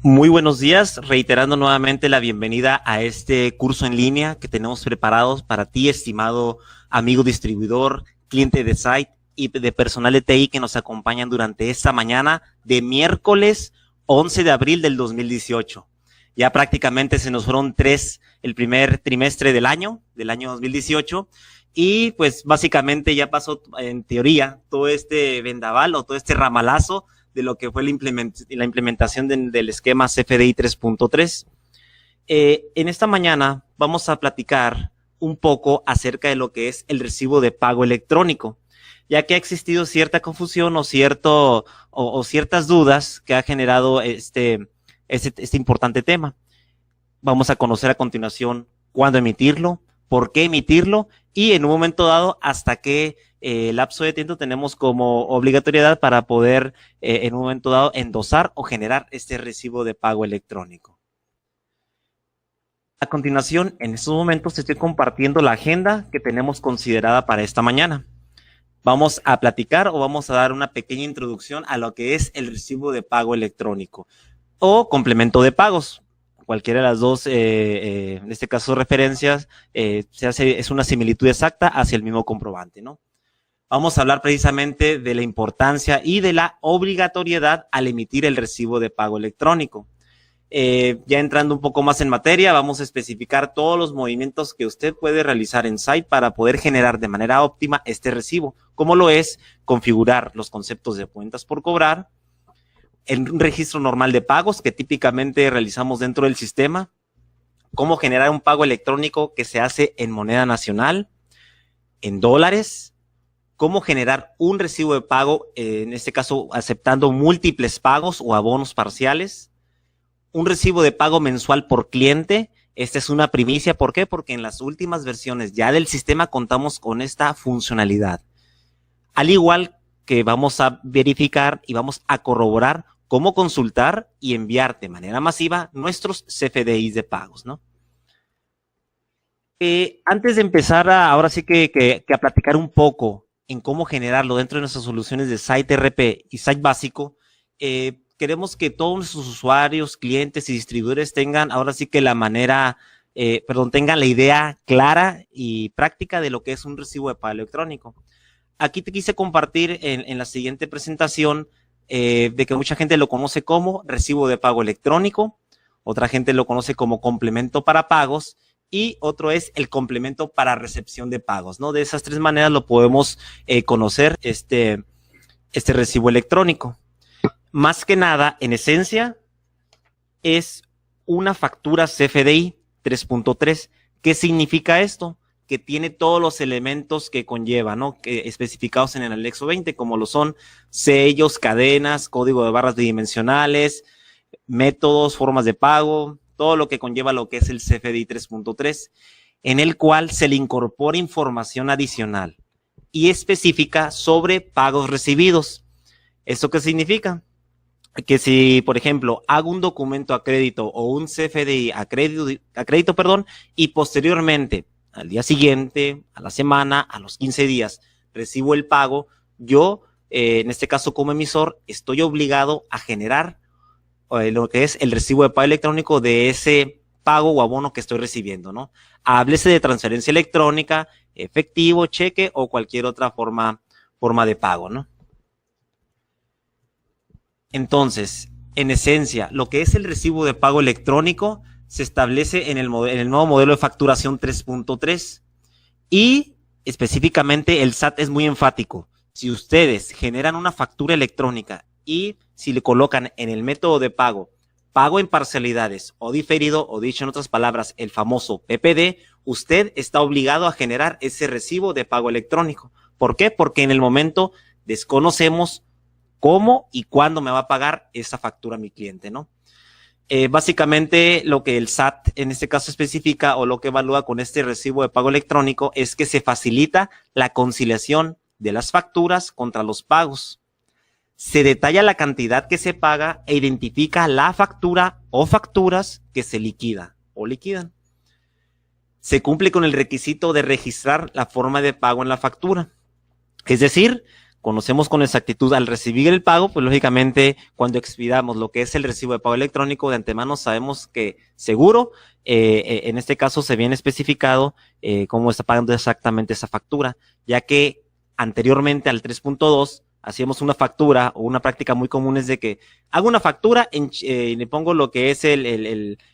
Muy buenos días, reiterando nuevamente la bienvenida a este curso en línea que tenemos preparados para ti, estimado amigo distribuidor, cliente de Site y de personal de TI que nos acompañan durante esta mañana de miércoles 11 de abril del 2018. Ya prácticamente se nos fueron el primer trimestre del año 2018, y pues básicamente ya pasó en teoría todo este vendaval o todo este ramalazo de lo que fue la implementación del esquema CFDI 3.3. En esta mañana vamos a platicar un poco acerca de lo que es el recibo de pago electrónico, ya que ha existido cierta confusión o ciertas dudas que ha generado este importante tema. Vamos a conocer a continuación cuándo emitirlo, por qué emitirlo y en un momento dado hasta qué lapso de tiempo tenemos como obligatoriedad para poder en un momento dado endosar o generar este recibo de pago electrónico. A continuación, en estos momentos estoy compartiendo la agenda que tenemos considerada para esta mañana. Vamos a platicar o vamos a dar una pequeña introducción a lo que es el recibo de pago electrónico o complemento de pagos. Cualquiera de las dos, en este caso referencias, es una similitud exacta hacia el mismo comprobante, ¿no? Vamos a hablar precisamente de la importancia y de la obligatoriedad al emitir el recibo de pago electrónico. Ya entrando un poco más en materia, vamos a especificar todos los movimientos que usted puede realizar en Site para poder generar de manera óptima este recibo, como lo es configurar los conceptos de cuentas por cobrar, en un registro normal de pagos que típicamente realizamos dentro del sistema, cómo generar un pago electrónico que se hace en moneda nacional, en dólares, cómo generar un recibo de pago, en este caso aceptando múltiples pagos o abonos parciales, un recibo de pago mensual por cliente. Esta es una primicia, ¿por qué? Porque en las últimas versiones ya del sistema contamos con esta funcionalidad. Al igual que vamos a verificar y vamos a corroborar cómo consultar y enviar de manera masiva nuestros CFDIs de pagos, ¿no? Antes de empezar ahora sí que a platicar un poco en cómo generarlo dentro de nuestras soluciones de Site RP y Site Básico, queremos que todos nuestros usuarios, clientes y distribuidores tengan ahora sí que tengan la idea clara y práctica de lo que es un recibo de pago electrónico. Aquí te quise compartir en la siguiente presentación de que mucha gente lo conoce como recibo de pago electrónico, otra gente lo conoce como complemento para pagos y otro es el complemento para recepción de pagos, ¿no? De esas tres maneras lo podemos conocer este recibo electrónico. Más que nada, en esencia, es una factura CFDI 3.3. ¿Qué significa esto? Que tiene todos los elementos que conlleva, ¿no? Que especificados en el anexo 20, como lo son sellos, cadenas, código de barras bidimensionales, métodos, formas de pago, todo lo que conlleva lo que es el CFDI 3.3, en el cual se le incorpora información adicional y específica sobre pagos recibidos. ¿Esto qué significa? Que si, por ejemplo, hago un documento a crédito o un CFDI a crédito, y posteriormente al día siguiente, a la semana, a los 15 días, recibo el pago, yo, en este caso como emisor, estoy obligado a generar lo que es el recibo de pago electrónico de ese pago o abono que estoy recibiendo, ¿no? Háblese de transferencia electrónica, efectivo, cheque o cualquier otra forma de pago, ¿no? Entonces, en esencia, lo que es el recibo de pago electrónico se establece en el nuevo modelo de facturación 3.3 y específicamente el SAT es muy enfático. Si ustedes generan una factura electrónica y si le colocan en el método de pago en parcialidades o diferido, o dicho en otras palabras, el famoso PPD, usted está obligado a generar ese recibo de pago electrónico. ¿Por qué? Porque en el momento desconocemos cómo y cuándo me va a pagar esa factura mi cliente, ¿no? Básicamente lo que el SAT en este caso especifica o lo que evalúa con este recibo de pago electrónico es que se facilita la conciliación de las facturas contra los pagos. Se detalla la cantidad que se paga e identifica la factura o facturas que se liquida o liquidan. Se cumple con el requisito de registrar la forma de pago en la factura. Es decir, conocemos con exactitud al recibir el pago, pues lógicamente cuando expidamos lo que es el recibo de pago electrónico, de antemano sabemos que seguro, en este caso se viene especificado cómo está pagando exactamente esa factura, ya que anteriormente al 3.2 hacíamos una factura, o una práctica muy común es de que hago una factura, le pongo lo que es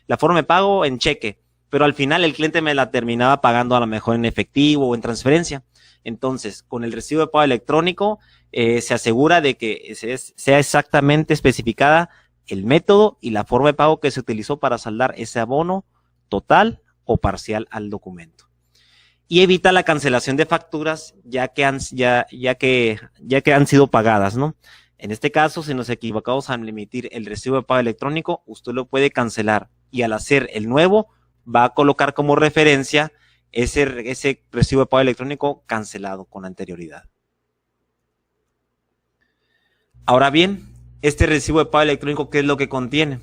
la forma de pago en cheque, pero al final el cliente me la terminaba pagando a lo mejor en efectivo o en transferencia. Entonces, con el recibo de pago electrónico, se asegura de que sea exactamente especificada el método y la forma de pago que se utilizó para saldar ese abono total o parcial al documento. Y evita la cancelación de facturas ya que han sido pagadas, ¿no? En este caso, si nos equivocamos al emitir el recibo de pago electrónico, usted lo puede cancelar y al hacer el nuevo, va a colocar como referencia ese recibo de pago electrónico cancelado con anterioridad. Ahora bien, este recibo de pago electrónico, ¿qué es lo que contiene?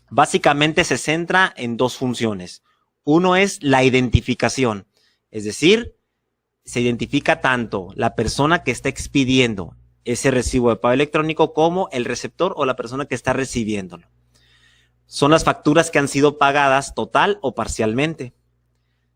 Básicamente se centra en dos funciones. Uno es la identificación, es decir, se identifica tanto la persona que está expidiendo ese recibo de pago electrónico como el receptor o la persona que está recibiéndolo. Son las facturas que han sido pagadas total o parcialmente.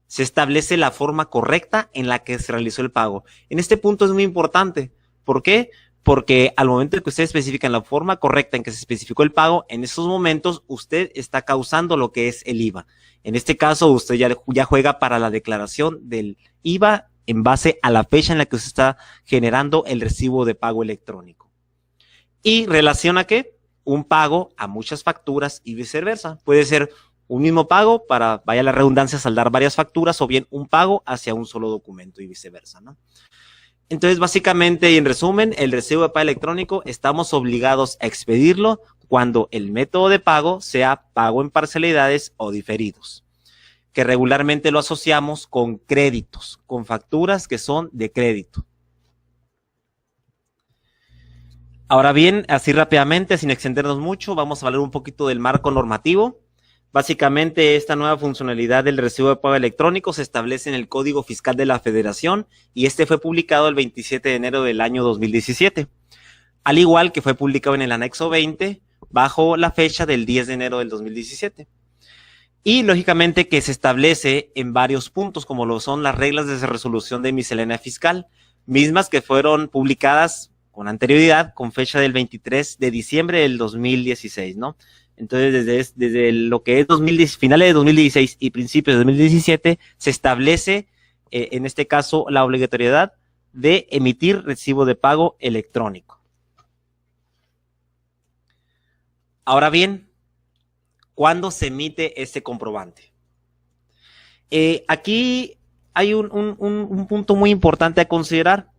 Se establece la forma correcta en la que se realizó el pago. En este punto es muy importante. ¿Por qué? Porque al momento en que usted especifica la forma correcta en que se especificó el pago, en esos momentos usted está causando lo que es el IVA. En este caso, usted ya juega para la declaración del IVA en base a la fecha en la que usted está generando el recibo de pago electrónico. ¿Y relaciona qué? Un pago a muchas facturas y viceversa. Puede ser un mismo pago para, vaya la redundancia, saldar varias facturas o bien un pago hacia un solo documento y viceversa, ¿no? Entonces, básicamente y en resumen, el recibo de pago electrónico estamos obligados a expedirlo cuando el método de pago sea pago en parcialidades o diferidos, que regularmente lo asociamos con créditos, con facturas que son de crédito. Ahora bien, así rápidamente, sin extendernos mucho, vamos a hablar un poquito del marco normativo. Básicamente, esta nueva funcionalidad del recibo de pago electrónico se establece en el Código Fiscal de la Federación y este fue publicado el 27 de enero del año 2017, al igual que fue publicado en el anexo 20 bajo la fecha del 10 de enero del 2017. Y lógicamente que se establece en varios puntos, como lo son las reglas de resolución de miscelánea fiscal, mismas que fueron publicadas con anterioridad, con fecha del 23 de diciembre del 2016, ¿no? Entonces, desde lo que es finales de 2016 y principios de 2017, se establece, en este caso, la obligatoriedad de emitir recibo de pago electrónico. Ahora bien, ¿cuándo se emite este comprobante? Aquí hay un punto muy importante a considerar.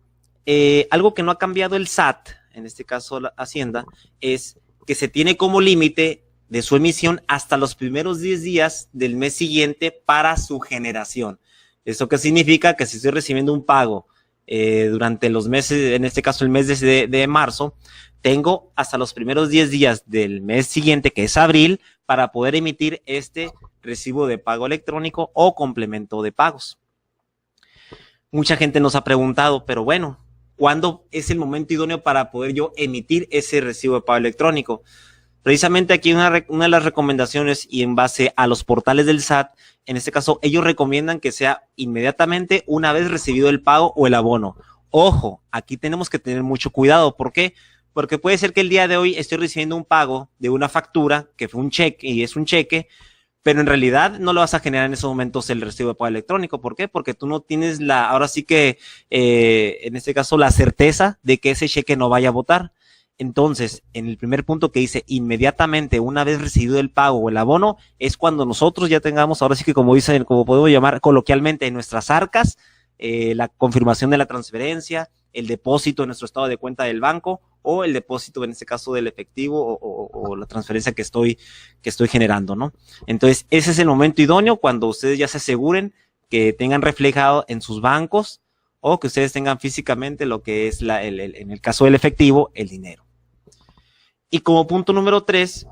Algo que no ha cambiado el SAT, en este caso la Hacienda, es que se tiene como límite de su emisión hasta los primeros 10 días del mes siguiente para su generación. ¿Eso qué significa? Que si estoy recibiendo un pago durante los meses, en este caso el mes de marzo, tengo hasta los primeros 10 días del mes siguiente, que es abril, para poder emitir este recibo de pago electrónico o complemento de pagos. Mucha gente nos ha preguntado, pero bueno, ¿cuándo es el momento idóneo para poder yo emitir ese recibo de pago electrónico? Precisamente aquí una de las recomendaciones y en base a los portales del SAT, en este caso ellos recomiendan que sea inmediatamente una vez recibido el pago o el abono. Ojo, aquí tenemos que tener mucho cuidado. ¿Por qué? Porque puede ser que el día de hoy estoy recibiendo un pago de una factura que fue un cheque y es un cheque, pero en realidad no lo vas a generar en esos momentos el recibo de pago electrónico. ¿Por qué? Porque tú no tienes ahora sí que, en este caso, la certeza de que ese cheque no vaya a votar. Entonces, en el primer punto que dice inmediatamente una vez recibido el pago o el abono, es cuando nosotros ya tengamos, ahora sí que como dicen, como podemos llamar coloquialmente, en nuestras arcas, la confirmación de la transferencia, el depósito en nuestro estado de cuenta del banco o el depósito, en este caso, del efectivo o la transferencia que estoy generando, ¿no? Entonces, ese es el momento idóneo cuando ustedes ya se aseguren que tengan reflejado en sus bancos o que ustedes tengan físicamente lo que es en el caso del efectivo, el dinero. Y como punto número 3,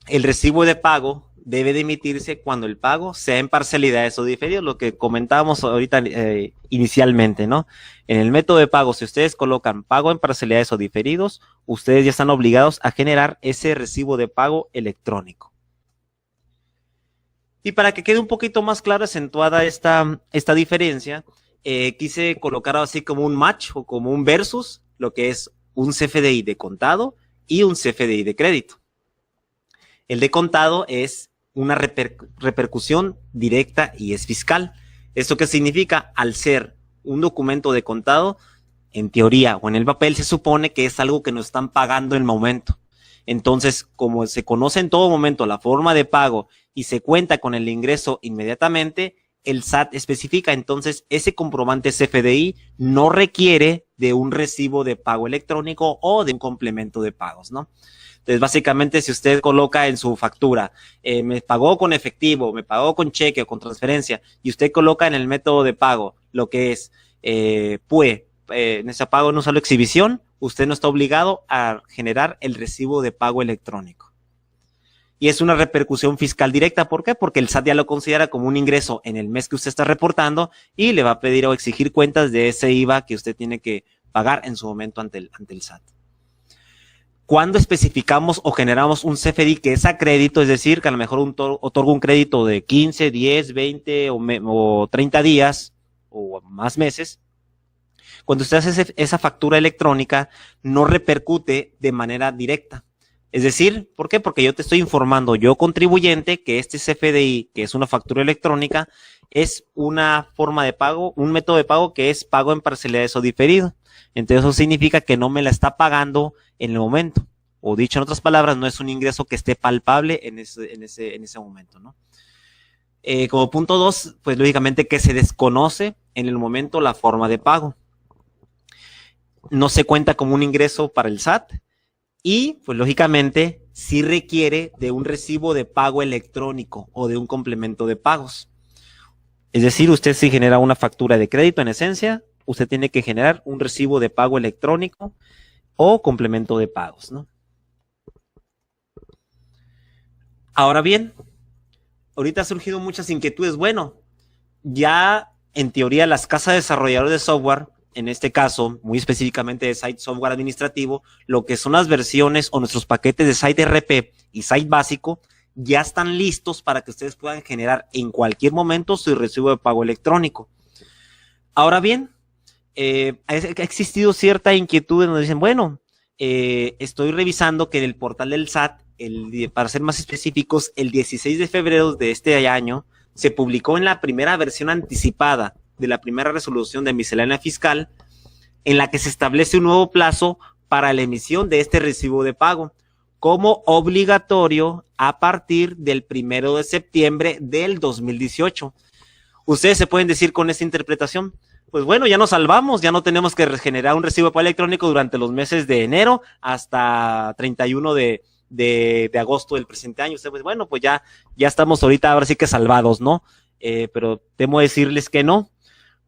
el recibo de pago debe de emitirse cuando el pago sea en parcialidades o diferidos, lo que comentábamos ahorita inicialmente, ¿no? En el método de pago, si ustedes colocan pago en parcialidades o diferidos, ustedes ya están obligados a generar ese recibo de pago electrónico. Y para que quede un poquito más clara, acentuada esta diferencia, quise colocar así como un match o como un versus, lo que es un CFDI de contado y un CFDI de crédito. El de contado es una repercusión directa y es fiscal. ¿Esto qué significa? Al ser un documento de contado, en teoría o en el papel se supone que es algo que nos están pagando en el momento. Entonces, como se conoce en todo momento la forma de pago y se cuenta con el ingreso inmediatamente, el SAT especifica, entonces ese comprobante CFDI no requiere de un recibo de pago electrónico o de un complemento de pagos, ¿no? Entonces, básicamente, si usted coloca en su factura, me pagó con efectivo, me pagó con cheque o con transferencia, y usted coloca en el método de pago lo que es PUE, en ese pago en un solo exhibición, usted no está obligado a generar el recibo de pago electrónico. Y es una repercusión fiscal directa. ¿Por qué? Porque el SAT ya lo considera como un ingreso en el mes que usted está reportando y le va a pedir o exigir cuentas de ese IVA que usted tiene que pagar en su momento ante el SAT. Cuando especificamos o generamos un CFDI que es a crédito, es decir, que a lo mejor otorga un crédito de 15, 10, 20 o 30 días o más meses, cuando usted hace esa factura electrónica, no repercute de manera directa. Es decir, ¿por qué? Porque yo te estoy informando, yo contribuyente, que este CFDI, que es una factura electrónica, es una forma de pago, un método de pago que es pago en parcialidades o diferido. Entonces eso significa que no me la está pagando en el momento. O dicho en otras palabras, no es un ingreso que esté palpable en ese momento, ¿no? Como punto 2, pues lógicamente que se desconoce en el momento la forma de pago. No se cuenta como un ingreso para el SAT y, pues lógicamente, sí requiere de un recibo de pago electrónico o de un complemento de pagos. Es decir, usted si genera una factura de crédito en esencia, usted tiene que generar un recibo de pago electrónico o complemento de pagos, ¿no? Ahora bien, ahorita han surgido muchas inquietudes. Bueno, ya en teoría las casas desarrolladoras de software, en este caso, muy específicamente de Site Software Administrativo, lo que son las versiones o nuestros paquetes de Site RP y Site Básico, ya están listos para que ustedes puedan generar en cualquier momento su recibo de pago electrónico. Ahora bien, ha existido cierta inquietud en donde dicen, bueno, estoy revisando que en el portal del SAT, para ser más específicos, el 16 de febrero de este año, se publicó en la primera versión anticipada de la primera resolución de miscelánea fiscal, en la que se establece un nuevo plazo para la emisión de este recibo de pago, como obligatorio a partir del 1 de septiembre del 2018. Ustedes se pueden decir con esta interpretación, pues bueno, ya nos salvamos, ya no tenemos que generar un recibo de pago electrónico durante los meses de enero hasta 31 de agosto del presente año. Ustedes, bueno, pues ya estamos ahorita, ahora sí que salvados, ¿no? Pero temo decirles que no.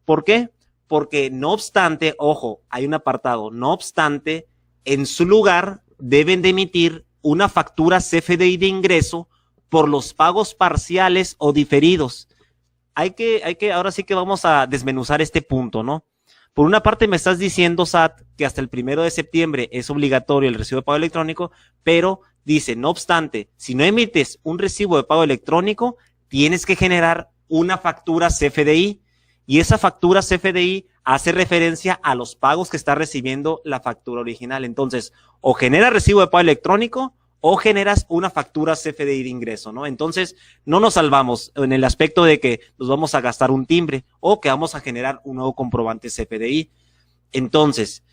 ¿Por qué? Porque no obstante, ojo, hay un apartado, no obstante, en su lugar deben de emitir una factura CFDI de ingreso por los pagos parciales o diferidos. Ahora sí que vamos a desmenuzar este punto, ¿no? Por una parte me estás diciendo, SAT, que hasta el 1 de septiembre es obligatorio el recibo de pago electrónico, pero dice, no obstante, si no emites un recibo de pago electrónico, tienes que generar una factura CFDI. Y esa factura CFDI hace referencia a los pagos que está recibiendo la factura original. Entonces, o generas recibo de pago electrónico o generas una factura CFDI de ingreso, ¿no? Entonces, no nos salvamos en el aspecto de que nos vamos a gastar un timbre o que vamos a generar un nuevo comprobante CFDI. Entonces,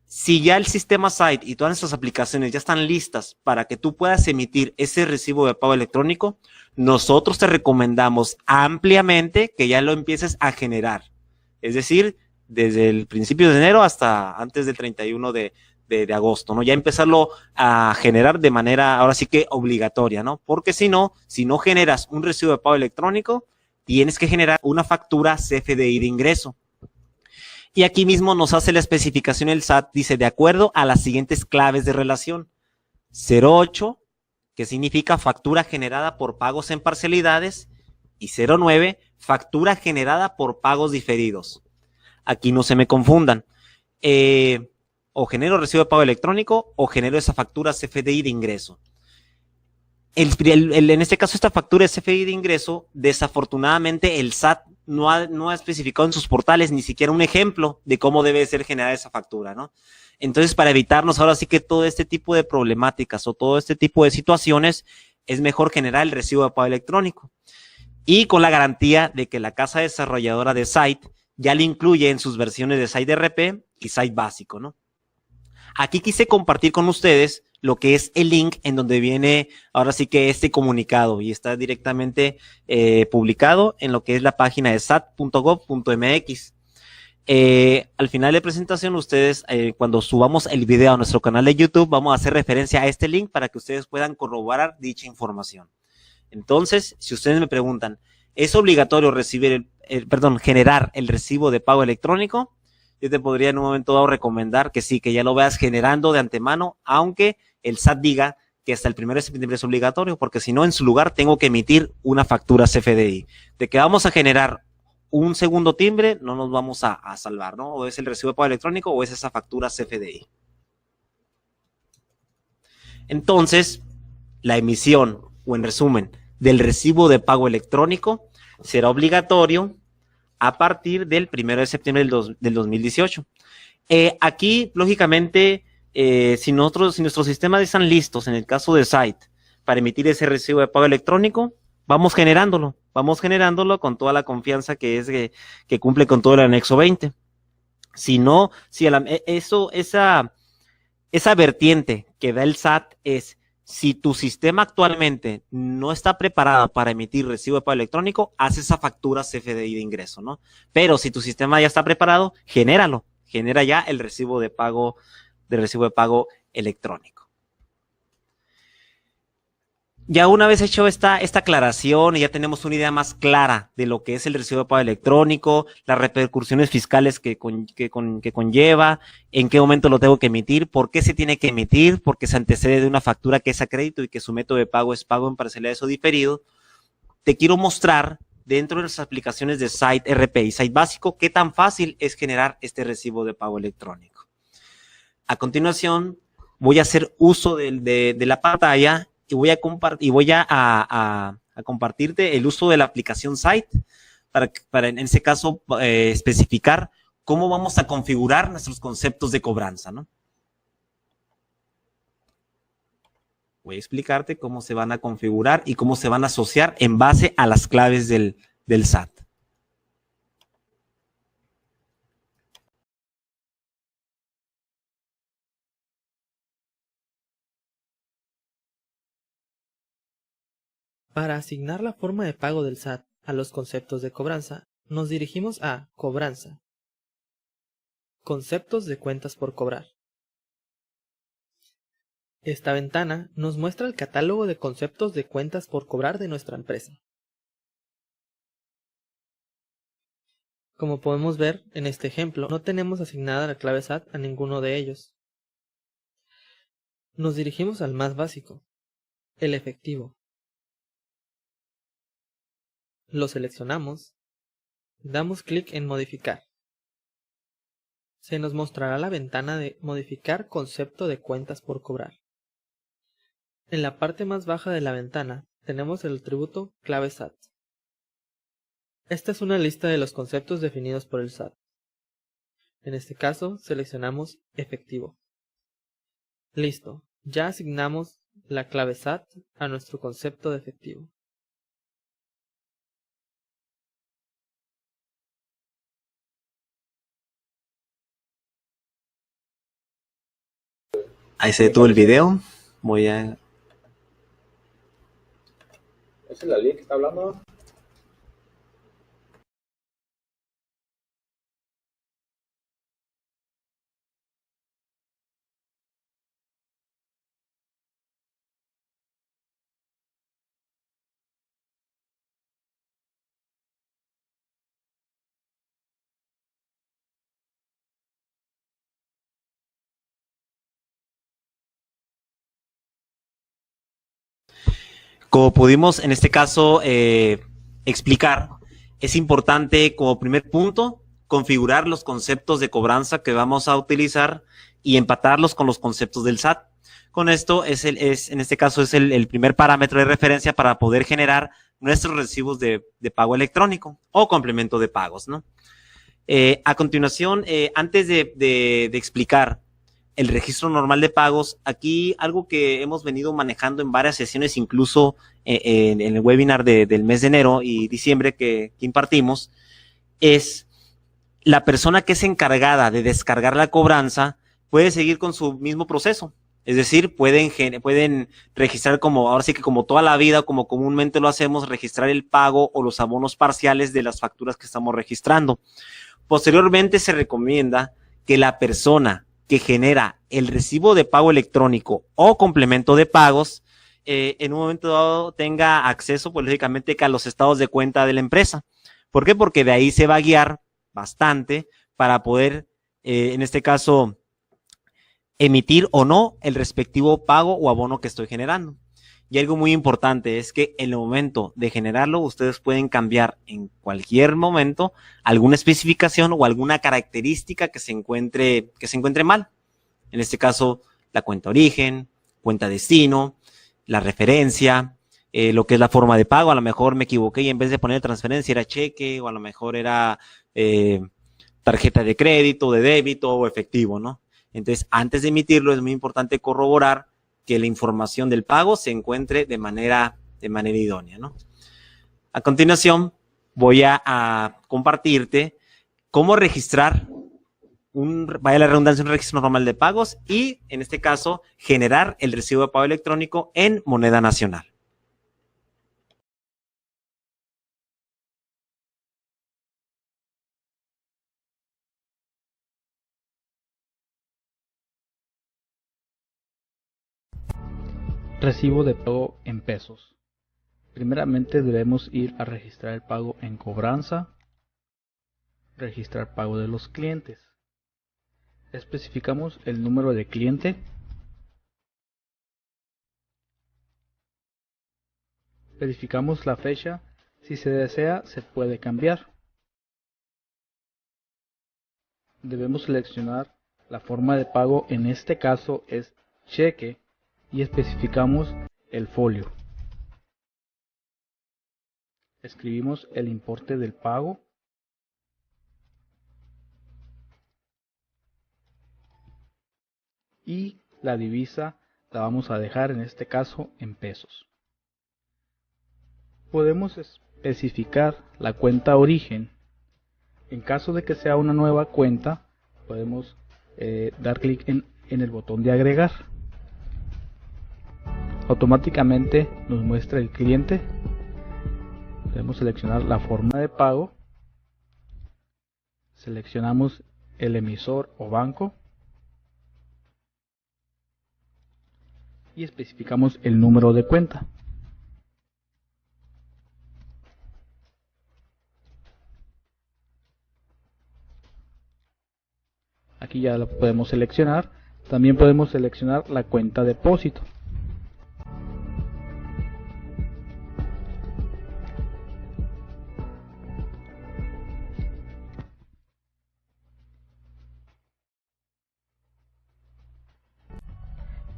si ya el sistema Site y todas estas aplicaciones ya están listas para que tú puedas emitir ese recibo de pago electrónico, nosotros te recomendamos ampliamente que ya lo empieces a generar. Es decir, desde el principio de enero hasta antes del 31 de agosto, ¿no? Ya empezarlo a generar de manera, ahora sí que obligatoria, ¿no? Porque si no generas un recibo de pago electrónico, tienes que generar una factura CFDI de ingreso. Y aquí mismo nos hace la especificación el SAT, dice, de acuerdo a las siguientes claves de relación. 08, que significa factura generada por pagos en parcialidades, y 09, factura generada por pagos diferidos. Aquí no se me confundan. O genero recibo de pago electrónico o genero esa factura CFDI de ingreso. En este caso, esta factura CFDI de ingreso, desafortunadamente el SAT no ha especificado en sus portales ni siquiera un ejemplo de cómo debe ser generada esa factura, ¿no? Entonces, para evitarnos ahora sí que todo este tipo de problemáticas o todo este tipo de situaciones, es mejor generar el recibo de pago electrónico. Y con la garantía de que la casa desarrolladora de Site ya le incluye en sus versiones de Site RP y Site básico, ¿no? Aquí quise compartir con ustedes lo que es el link en donde viene ahora sí que este comunicado y está directamente publicado en lo que es la página de sat.gov.mx. Al final de la presentación, ustedes, cuando subamos el video a nuestro canal de YouTube, vamos a hacer referencia a este link para que ustedes puedan corroborar dicha información. Entonces, si ustedes me preguntan, ¿es obligatorio generar el recibo de pago electrónico? Yo te podría en un momento dado recomendar que sí, que ya lo veas generando de antemano, aunque el SAT diga que hasta el 1 de septiembre es obligatorio, porque si no, en su lugar tengo que emitir una factura CFDI. De que vamos a generar un segundo timbre, no nos vamos a salvar, ¿no? O es el recibo de pago electrónico o es esa factura CFDI. Entonces, la emisión, o en resumen, del recibo de pago electrónico será obligatorio a partir del 1 de septiembre del 2018. Aquí, lógicamente, si nuestros sistemas están listos, en el caso de Site, para emitir ese recibo de pago electrónico, vamos generándolo con toda la confianza que cumple con todo el anexo 20. Si no, si esa vertiente que da el SAT es: si tu sistema actualmente no está preparado para emitir recibo de pago electrónico, haz esa factura CFDI de ingreso, ¿no? Pero si tu sistema ya está preparado, genera ya el recibo de pago electrónico. Ya una vez hecho esta aclaración y ya tenemos una idea más clara de lo que es el recibo de pago electrónico, las repercusiones fiscales que conlleva, en qué momento lo tengo que emitir, por qué se tiene que emitir, porque se antecede de una factura que es a crédito y que su método de pago es pago en parcialidades o diferido, te quiero mostrar dentro de las aplicaciones de Site RP y Site básico qué tan fácil es generar este recibo de pago electrónico. A continuación, voy a hacer uso de la pantalla y voy a compartirte el uso de la aplicación Site para en ese caso especificar cómo vamos a configurar nuestros conceptos de cobranza, ¿no? Voy a explicarte cómo se van a configurar y cómo se van a asociar en base a las claves del SAT. Para asignar la forma de pago del SAT a los conceptos de cobranza, nos dirigimos a Cobranza. Conceptos de cuentas por cobrar. Esta ventana nos muestra el catálogo de conceptos de cuentas por cobrar de nuestra empresa. Como podemos ver en este ejemplo, no tenemos asignada la clave SAT a ninguno de ellos. Nos dirigimos al más básico, el efectivo. Lo seleccionamos, damos clic en Modificar. Se nos mostrará la ventana de Modificar concepto de cuentas por cobrar. En la parte más baja de la ventana tenemos el atributo clave SAT. Esta es una lista de los conceptos definidos por el SAT. En este caso seleccionamos efectivo. Listo, ya asignamos la clave SAT a nuestro concepto de efectivo. Ahí se detuvo el video. Voy a... ¿Esa es la ley que está hablando? Como pudimos en este caso explicar, es importante como primer punto configurar los conceptos de cobranza que vamos a utilizar y empatarlos con los conceptos del SAT. Con esto en este caso es el primer parámetro de referencia para poder generar nuestros recibos de pago electrónico o complemento de pagos, ¿no? A continuación, antes de explicar el registro normal de pagos, aquí algo que hemos venido manejando en varias sesiones, incluso en el webinar del mes de enero y diciembre que impartimos, es la persona que es encargada de descargar la cobranza puede seguir con su mismo proceso. Es decir, pueden registrar ahora sí que como toda la vida, como comúnmente lo hacemos, registrar el pago o los abonos parciales de las facturas que estamos registrando. Posteriormente se recomienda que la persona que genera el recibo de pago electrónico o complemento de pagos, en un momento dado tenga acceso, pues lógicamente, a los estados de cuenta de la empresa. ¿Por qué? Porque de ahí se va a guiar bastante para poder, en este caso, emitir o no el respectivo pago o abono que estoy generando. Y algo muy importante es que en el momento de generarlo, ustedes pueden cambiar en cualquier momento alguna especificación o alguna característica que se encuentre mal. En este caso, la cuenta origen, cuenta destino, la referencia, lo que es la forma de pago. A lo mejor me equivoqué y en vez de poner transferencia era cheque, o a lo mejor era tarjeta de crédito, de débito o efectivo, ¿no? Entonces, antes de emitirlo es muy importante corroborar que la información del pago se encuentre de manera idónea, ¿no? A continuación, voy a compartirte cómo registrar vaya la redundancia, un registro normal de pagos y, en este caso, generar el recibo de pago electrónico en moneda nacional. Recibo de pago en pesos. Primeramente debemos ir a registrar el pago en cobranza, registrar pago de los clientes. Especificamos el número de cliente, verificamos la fecha, si se desea se puede cambiar. Debemos seleccionar la forma de pago, en este caso es cheque, y especificamos el folio. Escribimos el importe del pago y la divisa la vamos a dejar en este caso en pesos. Podemos especificar la cuenta origen. En caso de que sea una nueva cuenta, podemos dar clic en el botón de agregar. Automáticamente nos muestra el cliente. Podemos seleccionar la forma de pago, seleccionamos el emisor o banco y especificamos el número de cuenta. Aquí ya lo podemos seleccionar. También podemos seleccionar la cuenta depósito.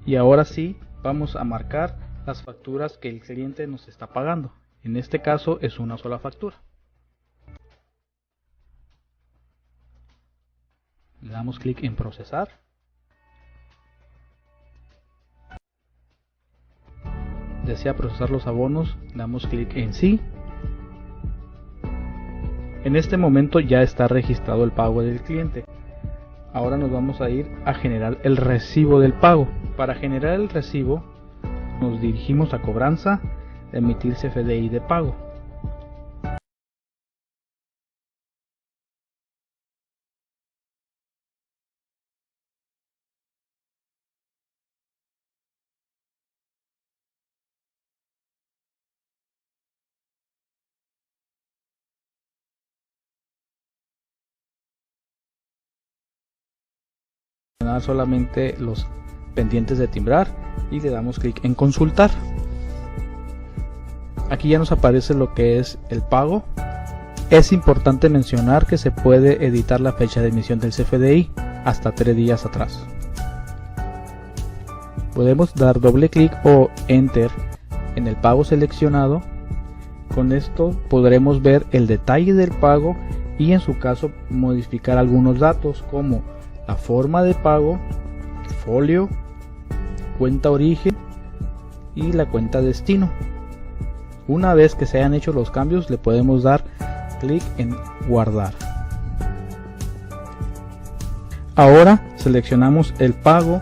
Y ahora sí, vamos a marcar las facturas que el cliente nos está pagando. En este caso es una sola factura. Le damos clic en procesar. Desea procesar los abonos, damos clic en sí. En este momento ya está registrado el pago del cliente. Ahora nos vamos a ir a generar el recibo del pago. Para generar el recibo nos dirigimos a cobranza, emitir CFDI de pago. Solamente los pendientes de timbrar y le damos clic en consultar. Aquí ya nos aparece lo que es el pago. Es importante mencionar que se puede editar la fecha de emisión del CFDI hasta 3 días atrás. Podemos dar doble clic o enter en el pago seleccionado. Con esto podremos ver el detalle del pago y en su caso modificar algunos datos como la forma de pago, folio, cuenta origen y la cuenta destino. Una vez que se hayan hecho los cambios, le podemos dar clic en guardar. Ahora seleccionamos el pago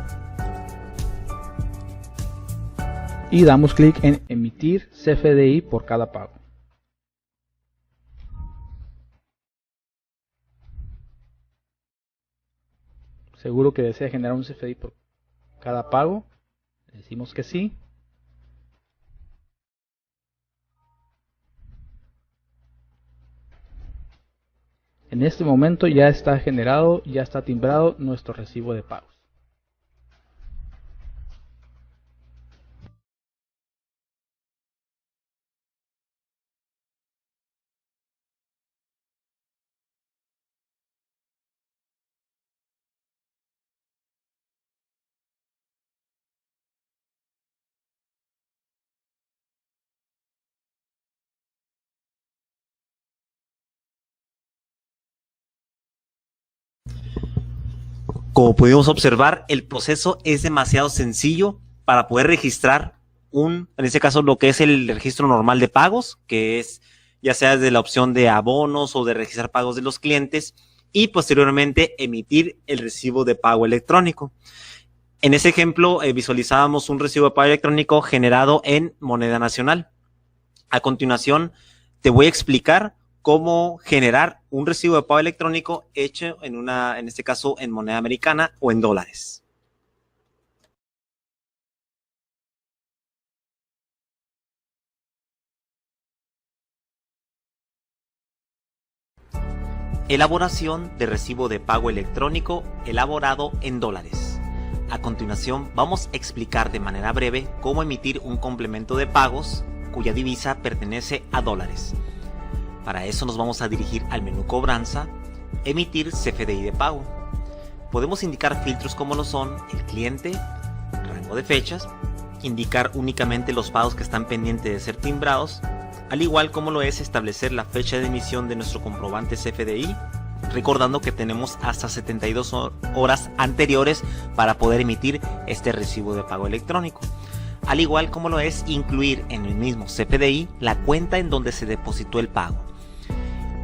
y damos clic en emitir CFDI por cada pago. ¿Seguro que desea generar un CFDI por cada pago? Decimos que sí. En este momento ya está generado, ya está timbrado nuestro recibo de pagos. Como pudimos observar, el proceso es demasiado sencillo para poder registrar en este caso lo que es el registro normal de pagos, que es ya sea desde la opción de abonos o de registrar pagos de los clientes y posteriormente emitir el recibo de pago electrónico. En ese ejemplo visualizábamos un recibo de pago electrónico generado en moneda nacional. A continuación te voy a explicar cómo generar un recibo de pago electrónico hecho en este caso en moneda americana o en dólares. Elaboración de recibo de pago electrónico elaborado en dólares. A continuación vamos a explicar de manera breve cómo emitir un complemento de pagos cuya divisa pertenece a dólares. Para eso nos vamos a dirigir al menú Cobranza, emitir CFDI de pago. Podemos indicar filtros como lo son el cliente, rango de fechas, indicar únicamente los pagos que están pendientes de ser timbrados, al igual como lo es establecer la fecha de emisión de nuestro comprobante CFDI, recordando que tenemos hasta 72 horas anteriores para poder emitir este recibo de pago electrónico. Al igual como lo es incluir en el mismo CFDI la cuenta en donde se depositó el pago.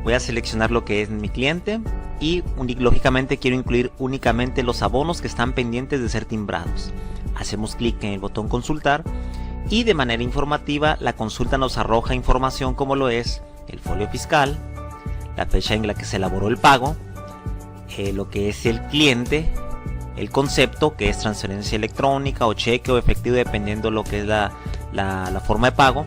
Voy a seleccionar lo que es mi cliente y lógicamente quiero incluir únicamente los abonos que están pendientes de ser timbrados. Hacemos clic en el botón consultar y de manera informativa la consulta nos arroja información como lo es el folio fiscal, la fecha en la que se elaboró el pago, lo que es el cliente, el concepto que es transferencia electrónica o cheque o efectivo dependiendo lo que es la forma de pago,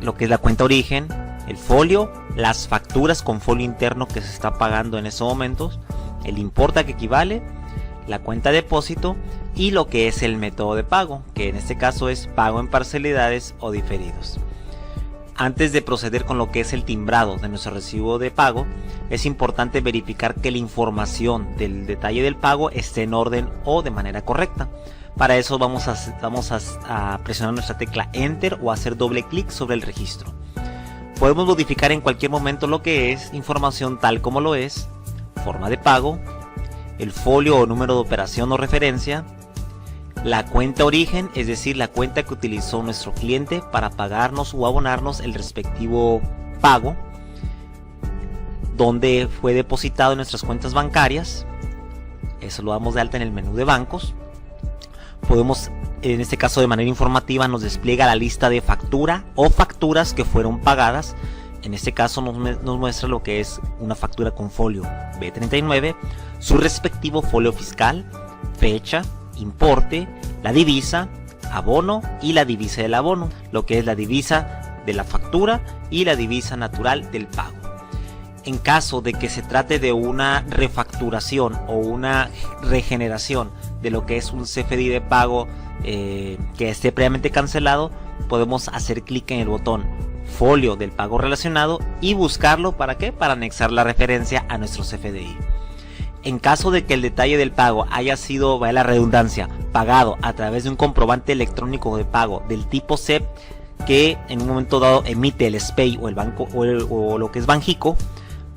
lo que es la cuenta origen, el folio, las facturas con folio interno que se está pagando en esos momentos, el importe que equivale, la cuenta de depósito y lo que es el método de pago, que en este caso es pago en parcialidades o diferidos. Antes de proceder con lo que es el timbrado de nuestro recibo de pago, es importante verificar que la información del detalle del pago esté en orden o de manera correcta. Para eso vamos a presionar nuestra tecla Enter o hacer doble clic sobre el registro. Podemos modificar en cualquier momento lo que es información tal como lo es, forma de pago, el folio o número de operación o referencia, la cuenta origen, es decir, la cuenta que utilizó nuestro cliente para pagarnos o abonarnos el respectivo pago, donde fue depositado en nuestras cuentas bancarias. Eso lo damos de alta en el menú de bancos. Podemos, en este caso de manera informativa, nos despliega la lista de factura o facturas que fueron pagadas. En este caso nos muestra lo que es una factura con folio B39, su respectivo folio fiscal, fecha, importe, la divisa, abono y la divisa del abono, lo que es la divisa de la factura y la divisa natural del pago. En caso de que se trate de una refacturación o una regeneración de lo que es un CFDI de pago que esté previamente cancelado, podemos hacer clic en el botón folio del pago relacionado y buscarlo. ¿Para qué? Para anexar la referencia a nuestro CFDI. En caso de que el detalle del pago haya sido, vaya la redundancia, pagado a través de un comprobante electrónico de pago del tipo CEP, que en un momento dado emite el SPEI o el banco o lo que es Banjico,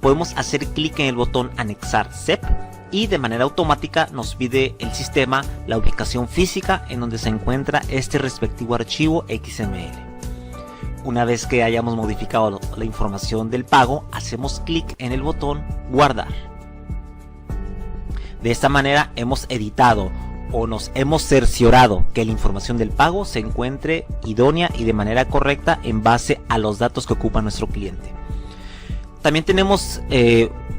podemos hacer clic en el botón anexar CEP y de manera automática nos pide el sistema la ubicación física en donde se encuentra este respectivo archivo XML. Una vez que hayamos modificado la información del pago, hacemos clic en el botón guardar. De esta manera hemos editado o nos hemos cerciorado que la información del pago se encuentre idónea y de manera correcta en base a los datos que ocupa nuestro cliente. También tenemos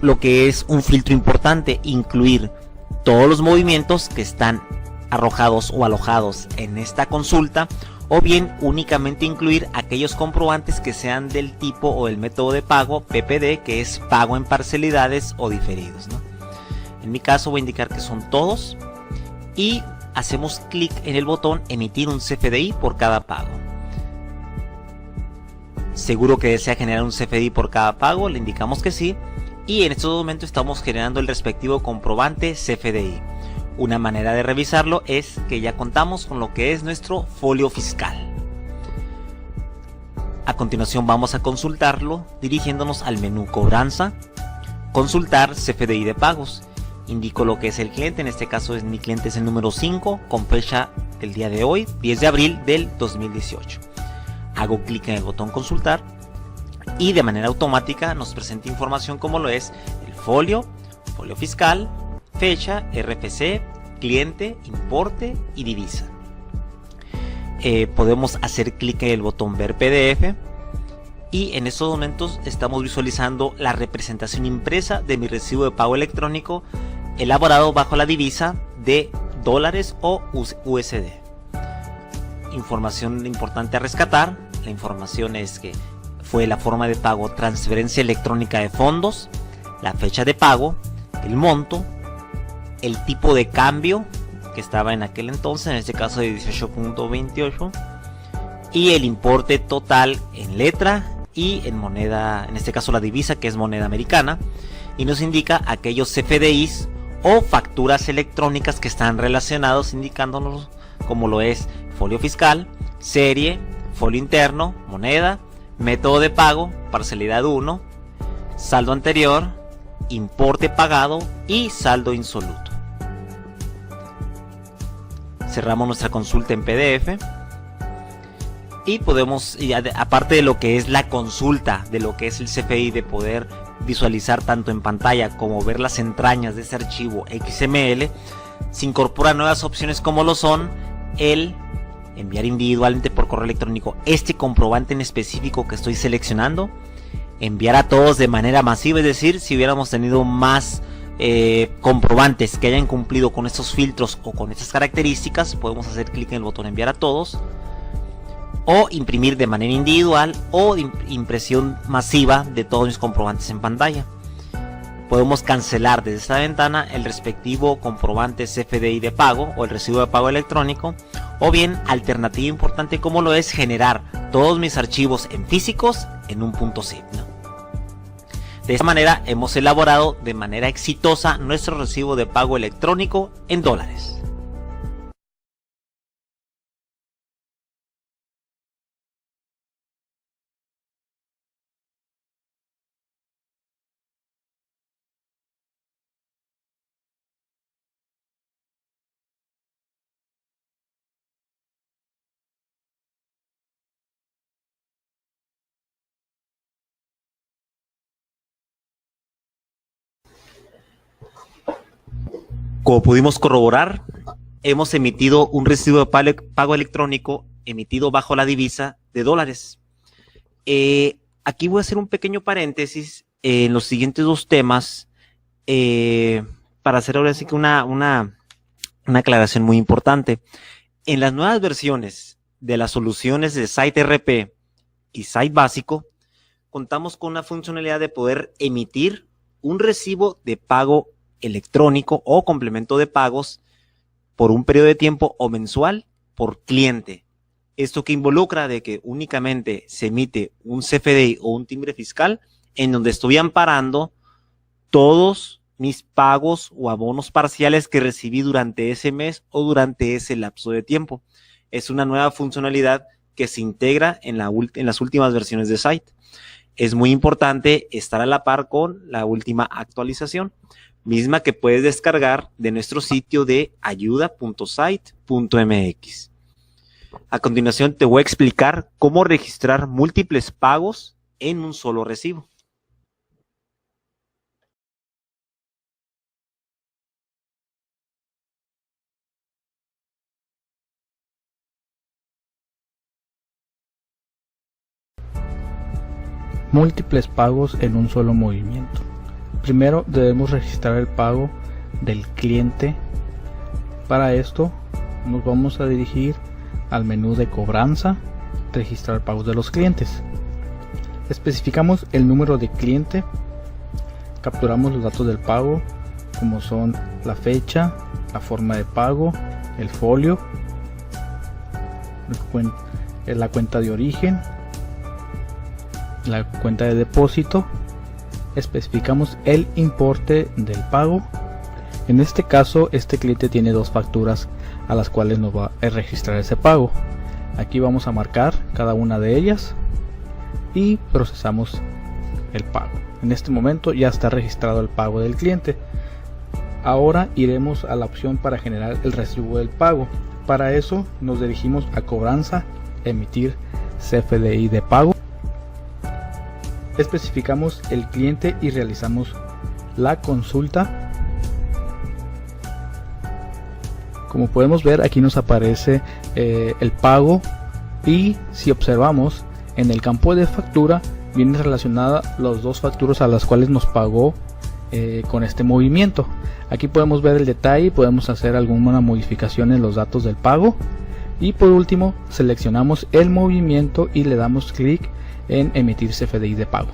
lo que es un filtro importante: incluir todos los movimientos que están arrojados o alojados en esta consulta, o bien únicamente incluir aquellos comprobantes que sean del tipo o el método de pago PPD, que es pago en parcialidades o diferidos, ¿no? En mi caso voy a indicar que son todos y hacemos clic en el botón emitir un CFDI por cada pago. Seguro que desea generar un CFDI por cada pago, le indicamos que sí, y en estos momentos estamos generando el respectivo comprobante CFDI. Una manera de revisarlo es que ya contamos con lo que es nuestro folio fiscal. A continuación vamos a consultarlo dirigiéndonos al menú Cobranza, Consultar CFDI de pagos. Indico lo que es el cliente, en este caso mi cliente es el número 5, con fecha del día de hoy, 10 de abril del 2018. Hago clic en el botón consultar y de manera automática nos presenta información como lo es el folio, folio fiscal, fecha, RFC, cliente, importe y divisa. Podemos hacer clic en el botón ver PDF y en estos momentos estamos visualizando la representación impresa de mi recibo de pago electrónico elaborado bajo la divisa de dólares o USD. Información importante a rescatar: la información es que fue la forma de pago transferencia electrónica de fondos, la fecha de pago, el monto, el tipo de cambio que estaba en aquel entonces, en este caso de 18.28, y el importe total en letra y en moneda, en este caso la divisa, que es moneda americana, y nos indica aquellos CFDIs o facturas electrónicas que están relacionados, indicándonos como lo es folio fiscal, serie, folio interno, moneda, método de pago, parcialidad 1, saldo anterior, importe pagado y saldo insoluto. Cerramos nuestra consulta en PDF y podemos, aparte de lo que es la consulta de lo que es el CFDI, de poder visualizar tanto en pantalla como ver las entrañas de ese archivo XML, se incorporan nuevas opciones como lo son el enviar individualmente por correo electrónico este comprobante en específico que estoy seleccionando, enviar a todos de manera masiva, es decir, si hubiéramos tenido más comprobantes que hayan cumplido con estos filtros o con estas características, podemos hacer clic en el botón enviar a todos, o imprimir de manera individual o impresión masiva de todos mis comprobantes en pantalla. Podemos cancelar desde esta ventana el respectivo comprobante CFDI de pago o el recibo de pago electrónico, o bien alternativa importante como lo es generar todos mis archivos en físicos en un .zip, ¿no? De esta manera hemos elaborado de manera exitosa nuestro recibo de pago electrónico en dólares. Como pudimos corroborar, hemos emitido un recibo de pago electrónico emitido bajo la divisa de dólares. Aquí voy a hacer un pequeño paréntesis en los siguientes dos temas para hacer ahora sí que una aclaración muy importante. En las nuevas versiones de las soluciones de Site RP y Site Básico, contamos con una funcionalidad de poder emitir un recibo de pago electrónico o complemento de pagos por un periodo de tiempo o mensual por cliente. Esto que involucra de que únicamente se emite un CFDI o un timbre fiscal en donde estoy amparando todos mis pagos o abonos parciales que recibí durante ese mes o durante ese lapso de tiempo. Es una nueva funcionalidad que se integra en las últimas versiones de Site. Es muy importante estar a la par con la última actualización, misma que puedes descargar de nuestro sitio de ayuda.site.mx. A continuación te voy a explicar cómo registrar múltiples pagos en un solo recibo. Múltiples pagos en un solo movimiento. Primero debemos registrar el pago del cliente. Para esto nos vamos a dirigir al menú de cobranza, registrar pagos de los clientes. Especificamos el número de cliente, capturamos los datos del pago como son la fecha, la forma de pago, el folio, la cuenta de origen, la cuenta de depósito. Especificamos el importe del pago. En este caso, este cliente tiene dos facturas a las cuales nos va a registrar ese pago. Aquí vamos a marcar cada una de ellas y procesamos el pago. En este momento ya está registrado el pago del cliente. Ahora iremos a la opción para generar el recibo del pago. Para eso nos dirigimos a cobranza, emitir CFDI de pago. Especificamos el cliente y realizamos la consulta. Como podemos ver, aquí nos aparece el pago, y si observamos en el campo de factura viene relacionada las dos facturas a las cuales nos pagó con este movimiento. Aquí podemos ver el detalle, podemos hacer alguna modificación en los datos del pago, y por último seleccionamos el movimiento y le damos clic en emitir CFDI de pago.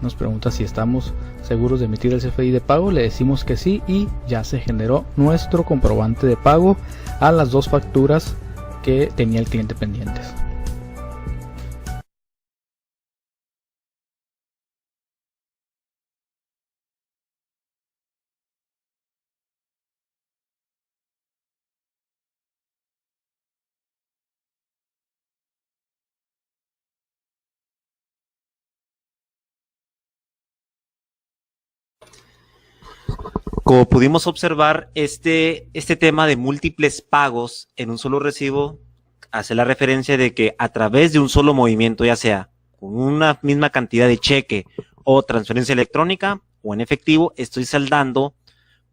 Nos pregunta si estamos seguros de emitir el CFDI de pago, le decimos que sí y ya se generó nuestro comprobante de pago a las dos facturas que tenía el cliente pendientes. Como pudimos observar, este tema de múltiples pagos en un solo recibo hace la referencia de que a través de un solo movimiento, ya sea con una misma cantidad de cheque o transferencia electrónica o en efectivo, estoy saldando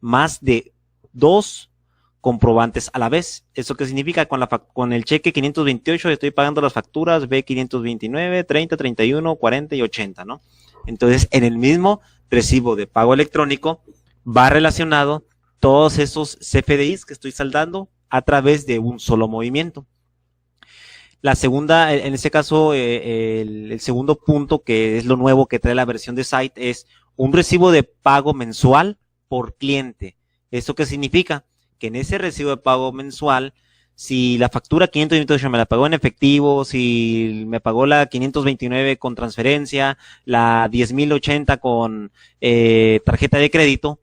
más de dos comprobantes a la vez. ¿Eso qué significa? Con el cheque 528 estoy pagando las facturas B529, 30, 31, 40 y 80, ¿no? Entonces, en el mismo recibo de pago electrónico va relacionado todos esos CFDIs que estoy saldando a través de un solo movimiento. La segunda, en este caso, el segundo punto, que es lo nuevo que trae la versión de Site, es un recibo de pago mensual por cliente. ¿Esto qué significa? Que en ese recibo de pago mensual, si la factura 528 me la pagó en efectivo, si me pagó la 529 con transferencia, la 10.080 con tarjeta de crédito,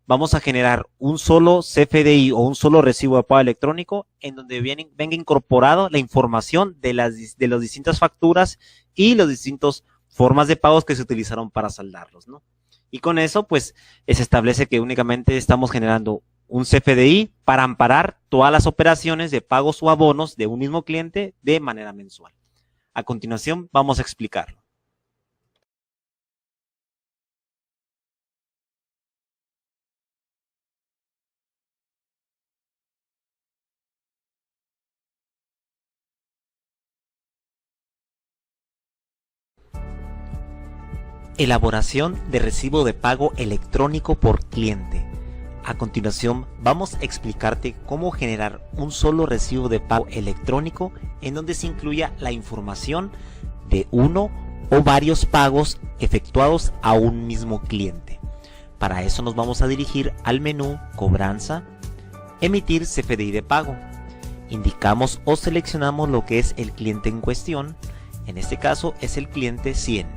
vamos a generar un solo CFDI o un solo recibo de pago electrónico en donde venga incorporado la información de las distintas facturas y las distintas formas de pagos que se utilizaron para saldarlos, ¿no? Y con eso, pues, se establece que únicamente estamos generando un CFDI para amparar todas las operaciones de pagos o abonos de un mismo cliente de manera mensual. A continuación, vamos a explicarlo. Elaboración de recibo de pago electrónico por cliente. A continuación vamos a explicarte cómo generar un solo recibo de pago electrónico en donde se incluya la información de uno o varios pagos efectuados a un mismo cliente. Para eso nos vamos a dirigir al menú Cobranza, Emitir CFDI de pago. Indicamos o seleccionamos lo que es el cliente en cuestión. En este caso es el cliente 100.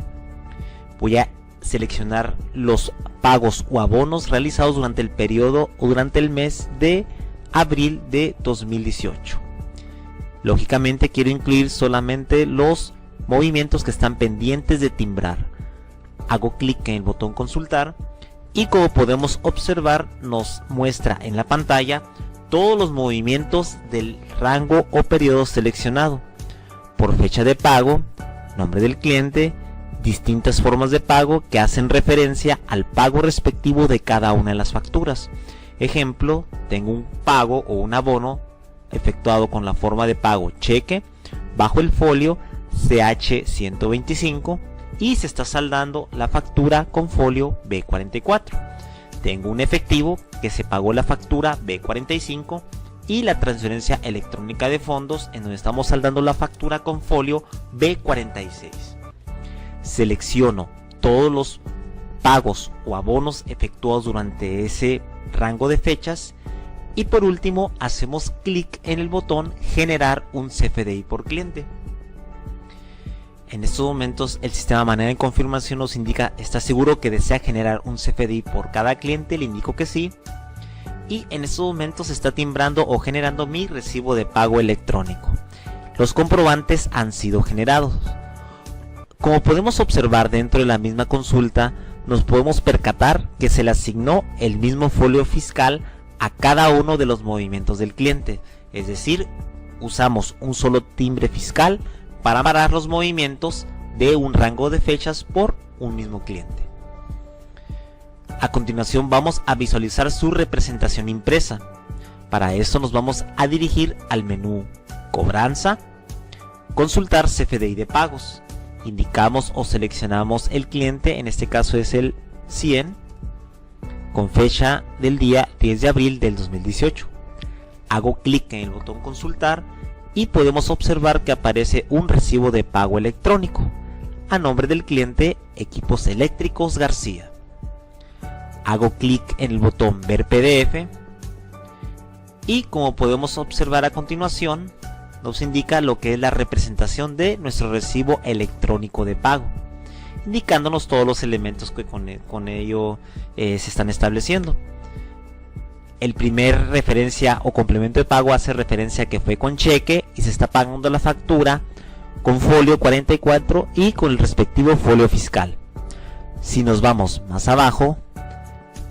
Voy a seleccionar los pagos o abonos realizados durante el periodo o durante el mes de abril de 2018. Lógicamente quiero incluir solamente los movimientos que están pendientes de timbrar. Hago clic en el botón consultar y como podemos observar nos muestra en la pantalla todos los movimientos del rango o periodo seleccionado por fecha de pago, nombre del cliente, distintas formas de pago que hacen referencia al pago respectivo de cada una de las facturas. Ejemplo, tengo un pago o un abono efectuado con la forma de pago cheque bajo el folio CH125 y se está saldando la factura con folio B44. Tengo un efectivo que se pagó la factura B45 y la transferencia electrónica de fondos en donde estamos saldando la factura con folio B46. Selecciono todos los pagos o abonos efectuados durante ese rango de fechas y por último hacemos clic en el botón generar un CFDI por cliente. En estos momentos el sistema de manera de confirmación nos indica: ¿está seguro que desea generar un CFDI por cada cliente? Le indico que sí. Y en estos momentos está timbrando o generando mi recibo de pago electrónico. Los comprobantes han sido generados. Como podemos observar dentro de la misma consulta, nos podemos percatar que se le asignó el mismo folio fiscal a cada uno de los movimientos del cliente. Es decir, usamos un solo timbre fiscal para amarrar los movimientos de un rango de fechas por un mismo cliente. A continuación vamos a visualizar su representación impresa. Para esto nos vamos a dirigir al menú Cobranza, Consultar CFDI de pagos. Indicamos o seleccionamos el cliente, en este caso es el 100, con fecha del día 10 de abril del 2018. Hago clic en el botón consultar y podemos observar que aparece un recibo de pago electrónico a nombre del cliente Equipos Eléctricos García. Hago clic en el botón ver PDF y como podemos observar a continuación nos indica lo que es la representación de nuestro recibo electrónico de pago, indicándonos todos los elementos que con ello se están estableciendo. El primer referencia o complemento de pago hace referencia a que fue con cheque y se está pagando la factura con folio 44 y con el respectivo folio fiscal. Si nos vamos más abajo,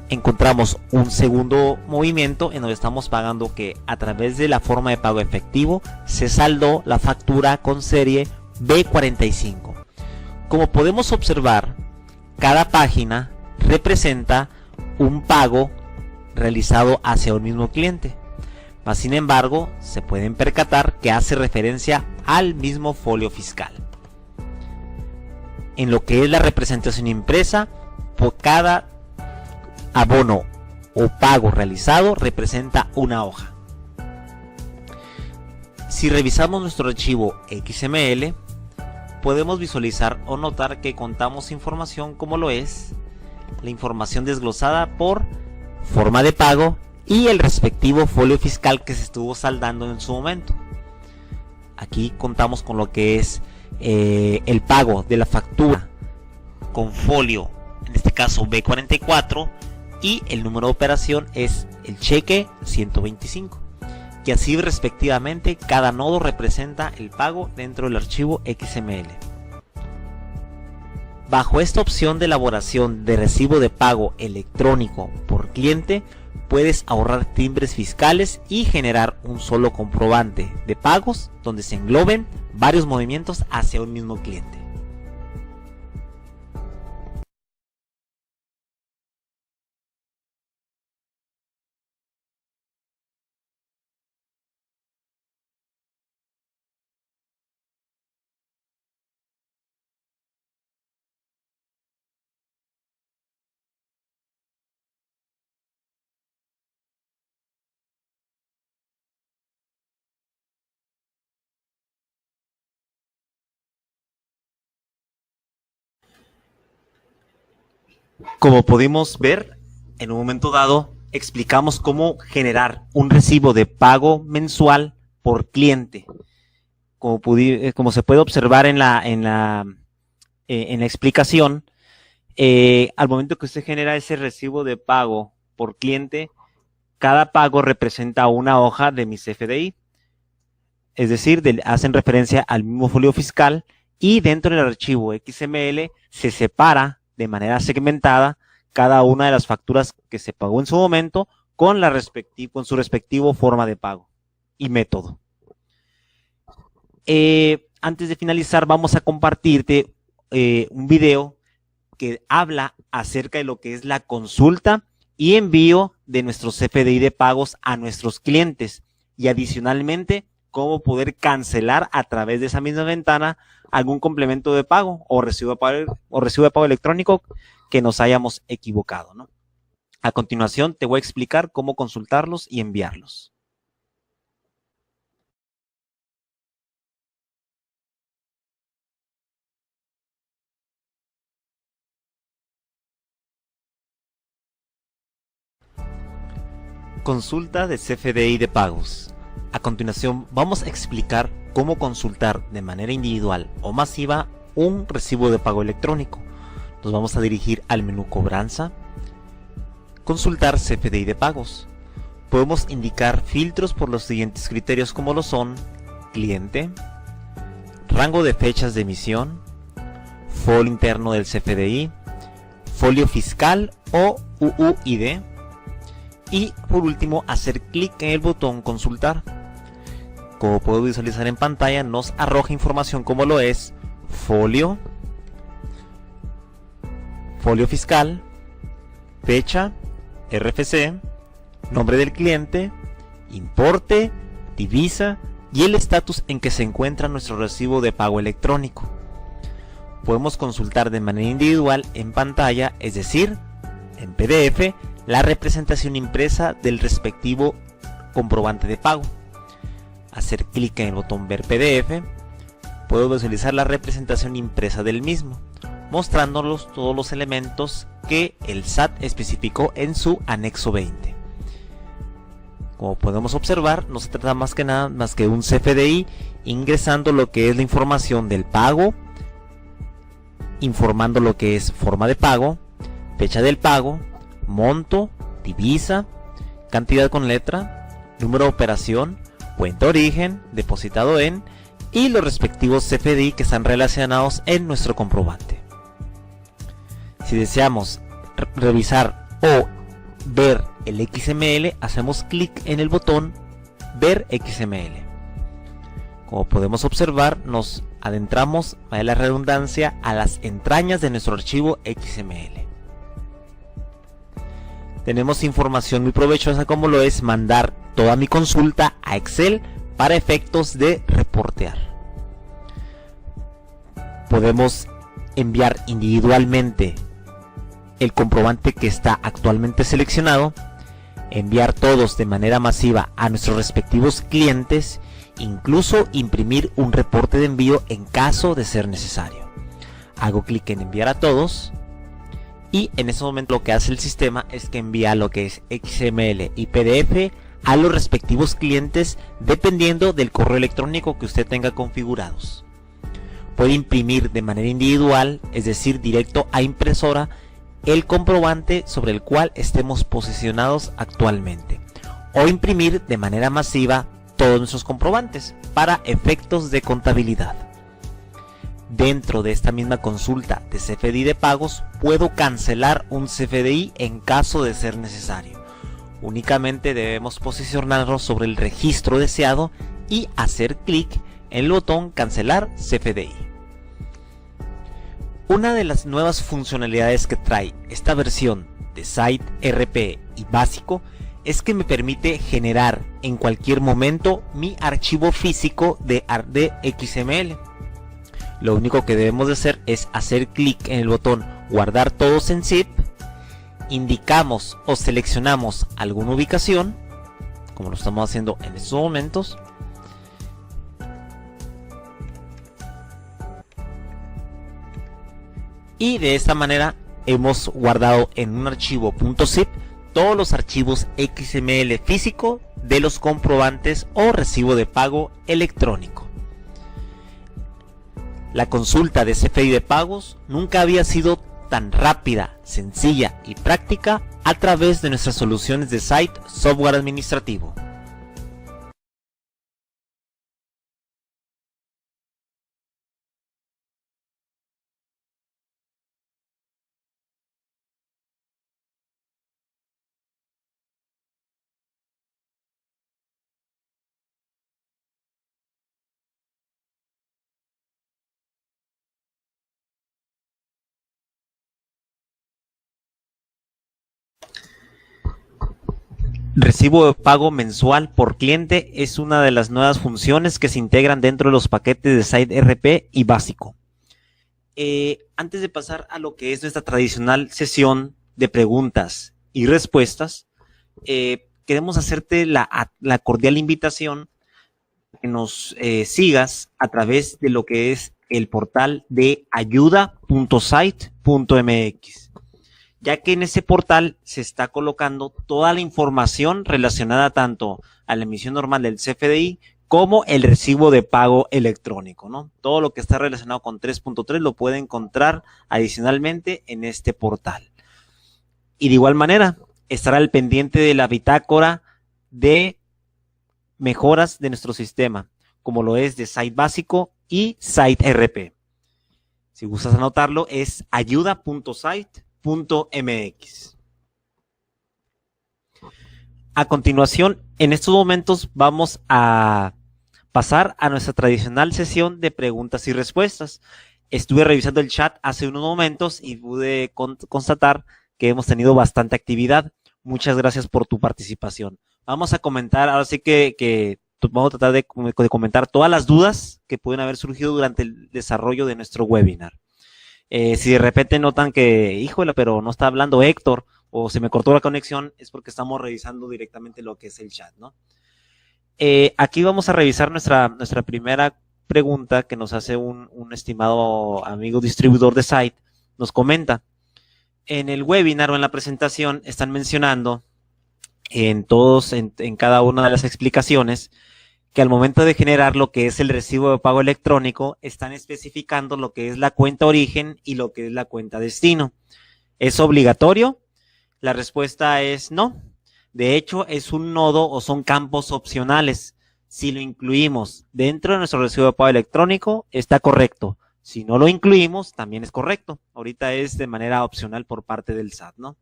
encontramos un segundo movimiento en donde estamos pagando que a través de la forma de pago efectivo se saldó la factura con serie B45. Como podemos observar, cada página representa un pago realizado hacia un mismo cliente, mas sin embargo se pueden percatar que hace referencia al mismo folio fiscal. En lo que es la representación impresa, por cada abono o pago realizado representa una hoja. Si revisamos nuestro archivo XML, podemos visualizar o notar que contamos información como lo es la información desglosada por forma de pago y el respectivo folio fiscal que se estuvo saldando en su momento. Aquí contamos con lo que es el pago de la factura con folio, en este caso B44, y el número de operación es el cheque 125, que así respectivamente cada nodo representa el pago dentro del archivo XML. Bajo esta opción de elaboración de recibo de pago electrónico por cliente, puedes ahorrar timbres fiscales y generar un solo comprobante de pagos donde se engloben varios movimientos hacia un mismo cliente. Como pudimos ver, en un momento dado explicamos cómo generar un recibo de pago mensual por cliente. Como se puede observar en la explicación, al momento que usted genera ese recibo de pago por cliente, cada pago representa una hoja de mi CFDI. Es decir, hacen referencia al mismo folio fiscal, y dentro del archivo XML se separa de manera segmentada cada una de las facturas que se pagó en su momento con su respectivo forma de pago y método. Antes de finalizar, vamos a compartirte un video que habla acerca de lo que es la consulta y envío de nuestros CFDI de pagos a nuestros clientes, y adicionalmente cómo poder cancelar a través de esa misma ventana algún complemento de pago o recibo de pago electrónico que nos hayamos equivocado, ¿no? A continuación te voy a explicar cómo consultarlos y enviarlos. Consulta de CFDI de pagos. A continuación vamos a explicar cómo consultar de manera individual o masiva un recibo de pago electrónico. Nos vamos a dirigir al menú Cobranza, Consultar CFDI de pagos. Podemos indicar filtros por los siguientes criterios, como lo son: cliente, rango de fechas de emisión, folio interno del CFDI, folio fiscal o UUID, y por último hacer clic en el botón consultar. Como puedo visualizar en pantalla, nos arroja información como lo es folio fiscal, fecha, RFC, nombre del cliente, importe, divisa y el estatus en que se encuentra nuestro recibo de pago electrónico. Podemos consultar de manera individual en pantalla, es decir, en PDF, la representación impresa del respectivo comprobante de pago. Hacer clic en el botón Ver PDF, puedo visualizar la representación impresa del mismo, mostrándonos todos los elementos que el SAT especificó en su anexo 20. Como podemos observar, no se trata más que nada más que un CFDI ingresando lo que es la información del pago, informando lo que es forma de pago, fecha del pago, monto, divisa, cantidad con letra, número de operación, cuenta origen, depositado en, y los respectivos CFDI que están relacionados en nuestro comprobante. Si deseamos revisar o ver el XML, hacemos clic en el botón Ver XML. Como podemos observar, nos adentramos, vaya la redundancia, a las entrañas de nuestro archivo XML. Tenemos información muy provechosa, como lo es mandar toda mi consulta a Excel para efectos de reportear. Podemos enviar individualmente el comprobante que está actualmente seleccionado, enviar todos de manera masiva a nuestros respectivos clientes, incluso imprimir un reporte de envío en caso de ser necesario. Hago clic en enviar a todos y en ese momento lo que hace el sistema es que envía lo que es XML y PDF a los respectivos clientes dependiendo del correo electrónico que usted tenga configurados. Puede imprimir de manera individual, es decir, directo a impresora, el comprobante sobre el cual estemos posicionados actualmente, o imprimir de manera masiva todos nuestros comprobantes para efectos de contabilidad. Dentro de esta misma consulta de CFDI de pagos, puedo cancelar un CFDI en caso de ser necesario. Únicamente debemos posicionarnos sobre el registro deseado y hacer clic en el botón Cancelar CFDI. Una de las nuevas funcionalidades que trae esta versión de Site RP y básico es que me permite generar en cualquier momento mi archivo físico de XML. Lo único que debemos de hacer es hacer clic en el botón Guardar todos en zip, indicamos o seleccionamos alguna ubicación, como lo estamos haciendo en estos momentos, y de esta manera hemos guardado en un archivo .zip todos los archivos XML físico de los comprobantes o recibo de pago electrónico. La consulta de CFDI de pagos nunca había sido tan rápida, sencilla y práctica a través de nuestras soluciones de Site Software Administrativo. Recibo de pago mensual por cliente es una de las nuevas funciones que se integran dentro de los paquetes de Site RP y básico. Antes de pasar a lo que es nuestra tradicional sesión de preguntas y respuestas, queremos hacerte la cordial invitación que nos sigas a través de lo que es el portal de ayuda.site.mx. Ya que en ese portal se está colocando toda la información relacionada tanto a la emisión normal del CFDI como el recibo de pago electrónico, ¿no? Todo lo que está relacionado con 3.3 lo puede encontrar adicionalmente en este portal. Y de igual manera, estará al pendiente de la bitácora de mejoras de nuestro sistema, como lo es de Site Básico y Site RP. Si gustas anotarlo, es ayuda.site.mx. A continuación, en estos momentos vamos a pasar a nuestra tradicional sesión de preguntas y respuestas. Estuve revisando el chat hace unos momentos y pude constatar que hemos tenido bastante actividad. Muchas gracias por tu participación. Vamos a comentar, ahora sí que vamos a tratar de comentar todas las dudas que pueden haber surgido durante el desarrollo de nuestro webinar. Si de repente notan que, híjole, pero no está hablando Héctor o se me cortó la conexión, es porque estamos revisando directamente lo que es el chat, ¿no? Aquí vamos a revisar nuestra primera pregunta que nos hace un estimado amigo distribuidor de Site. Nos comenta, en el webinar o en la presentación están mencionando en cada una de las explicaciones que al momento de generar lo que es el recibo de pago electrónico, están especificando lo que es la cuenta origen y lo que es la cuenta destino. ¿Es obligatorio? La respuesta es no. De hecho, es un nodo o son campos opcionales. Si lo incluimos dentro de nuestro recibo de pago electrónico, está correcto. Si no lo incluimos, también es correcto. Ahorita es de manera opcional por parte del SAT, ¿no?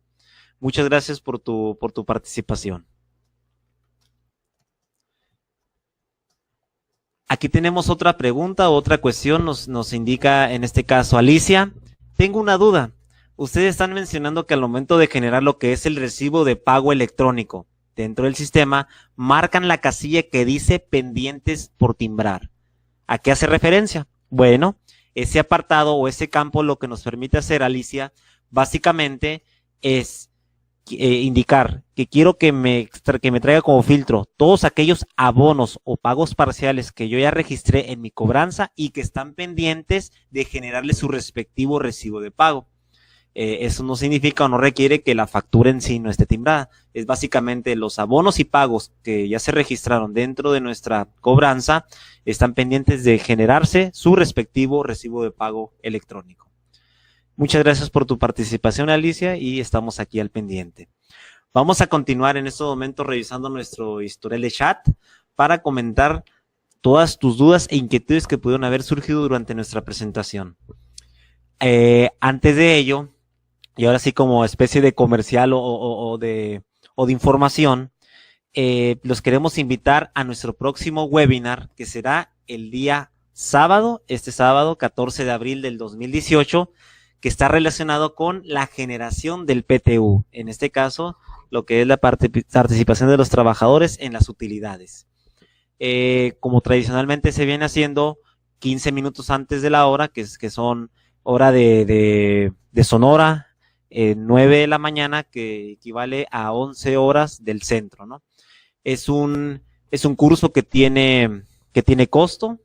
Muchas gracias por tu participación. Aquí tenemos otra pregunta, otra cuestión, nos indica en este caso Alicia. Tengo una duda. Ustedes están mencionando que al momento de generar lo que es el recibo de pago electrónico dentro del sistema, marcan la casilla que dice pendientes por timbrar. ¿A qué hace referencia? Bueno, ese apartado o ese campo lo que nos permite hacer, Alicia, básicamente es indicar que quiero que me traiga como filtro todos aquellos abonos o pagos parciales que yo ya registré en mi cobranza y que están pendientes de generarle su respectivo recibo de pago. Eso no significa o no requiere que la factura en sí no esté timbrada. Es básicamente los abonos y pagos que ya se registraron dentro de nuestra cobranza están pendientes de generarse su respectivo recibo de pago electrónico. Muchas gracias por tu participación, Alicia, y estamos aquí al pendiente. Vamos a continuar en estos momentos revisando nuestro historial de chat para comentar todas tus dudas e inquietudes que pudieron haber surgido durante nuestra presentación. Antes de ello, y ahora sí como especie de comercial o de información, los queremos invitar a nuestro próximo webinar, que será el día sábado, este sábado 14 de abril del 2018, que está relacionado con la generación del PTU, en este caso, lo que es la participación de los trabajadores en las utilidades. Como tradicionalmente se viene haciendo 15 minutos antes de la hora, que son hora de Sonora, 9 de la mañana, que equivale a 11 horas del centro, ¿no? Es un curso que tiene costo,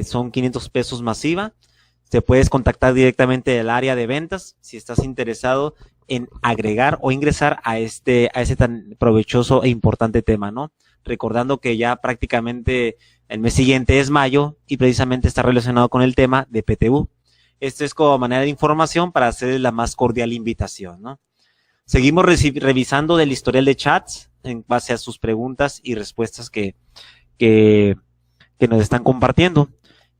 son 500 pesos masiva. Te puedes contactar directamente del área de ventas si estás interesado en agregar o ingresar a ese tan provechoso e importante tema, ¿no? Recordando que ya prácticamente el mes siguiente es mayo y precisamente está relacionado con el tema de PTU. Esto es como manera de información para hacerles la más cordial invitación, ¿no? Seguimos revisando del historial de chats en base a sus preguntas y respuestas que nos están compartiendo.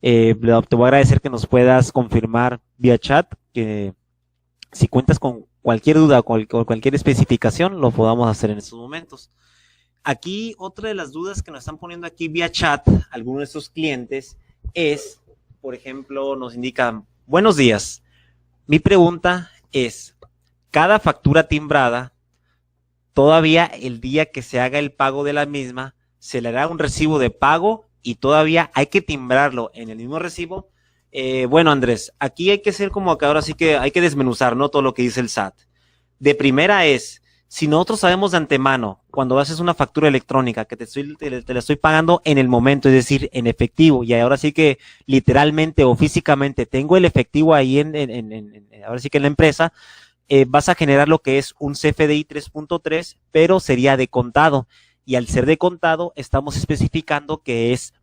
Te voy a agradecer que nos puedas confirmar vía chat que si cuentas con cualquier duda o cualquier especificación, lo podamos hacer en estos momentos. Aquí, otra de las dudas que nos están poniendo aquí vía chat, algunos de estos clientes, es, por ejemplo, nos indican, buenos días, mi pregunta es, cada factura timbrada, todavía el día que se haga el pago de la misma, se le hará un recibo de pago y todavía hay que timbrarlo en el mismo recibo. Bueno, Andrés, aquí hay que ser como que ahora sí que hay que desmenuzar, ¿no? Todo lo que dice el SAT. De primera es, si nosotros sabemos de antemano, cuando haces una factura electrónica, que te la estoy pagando en el momento, es decir, en efectivo, y ahora sí que literalmente o físicamente tengo el efectivo ahí ahora sí que en la empresa, vas a generar lo que es un CFDI 3.3, pero sería de contado. Y al ser de contado, estamos especificando que es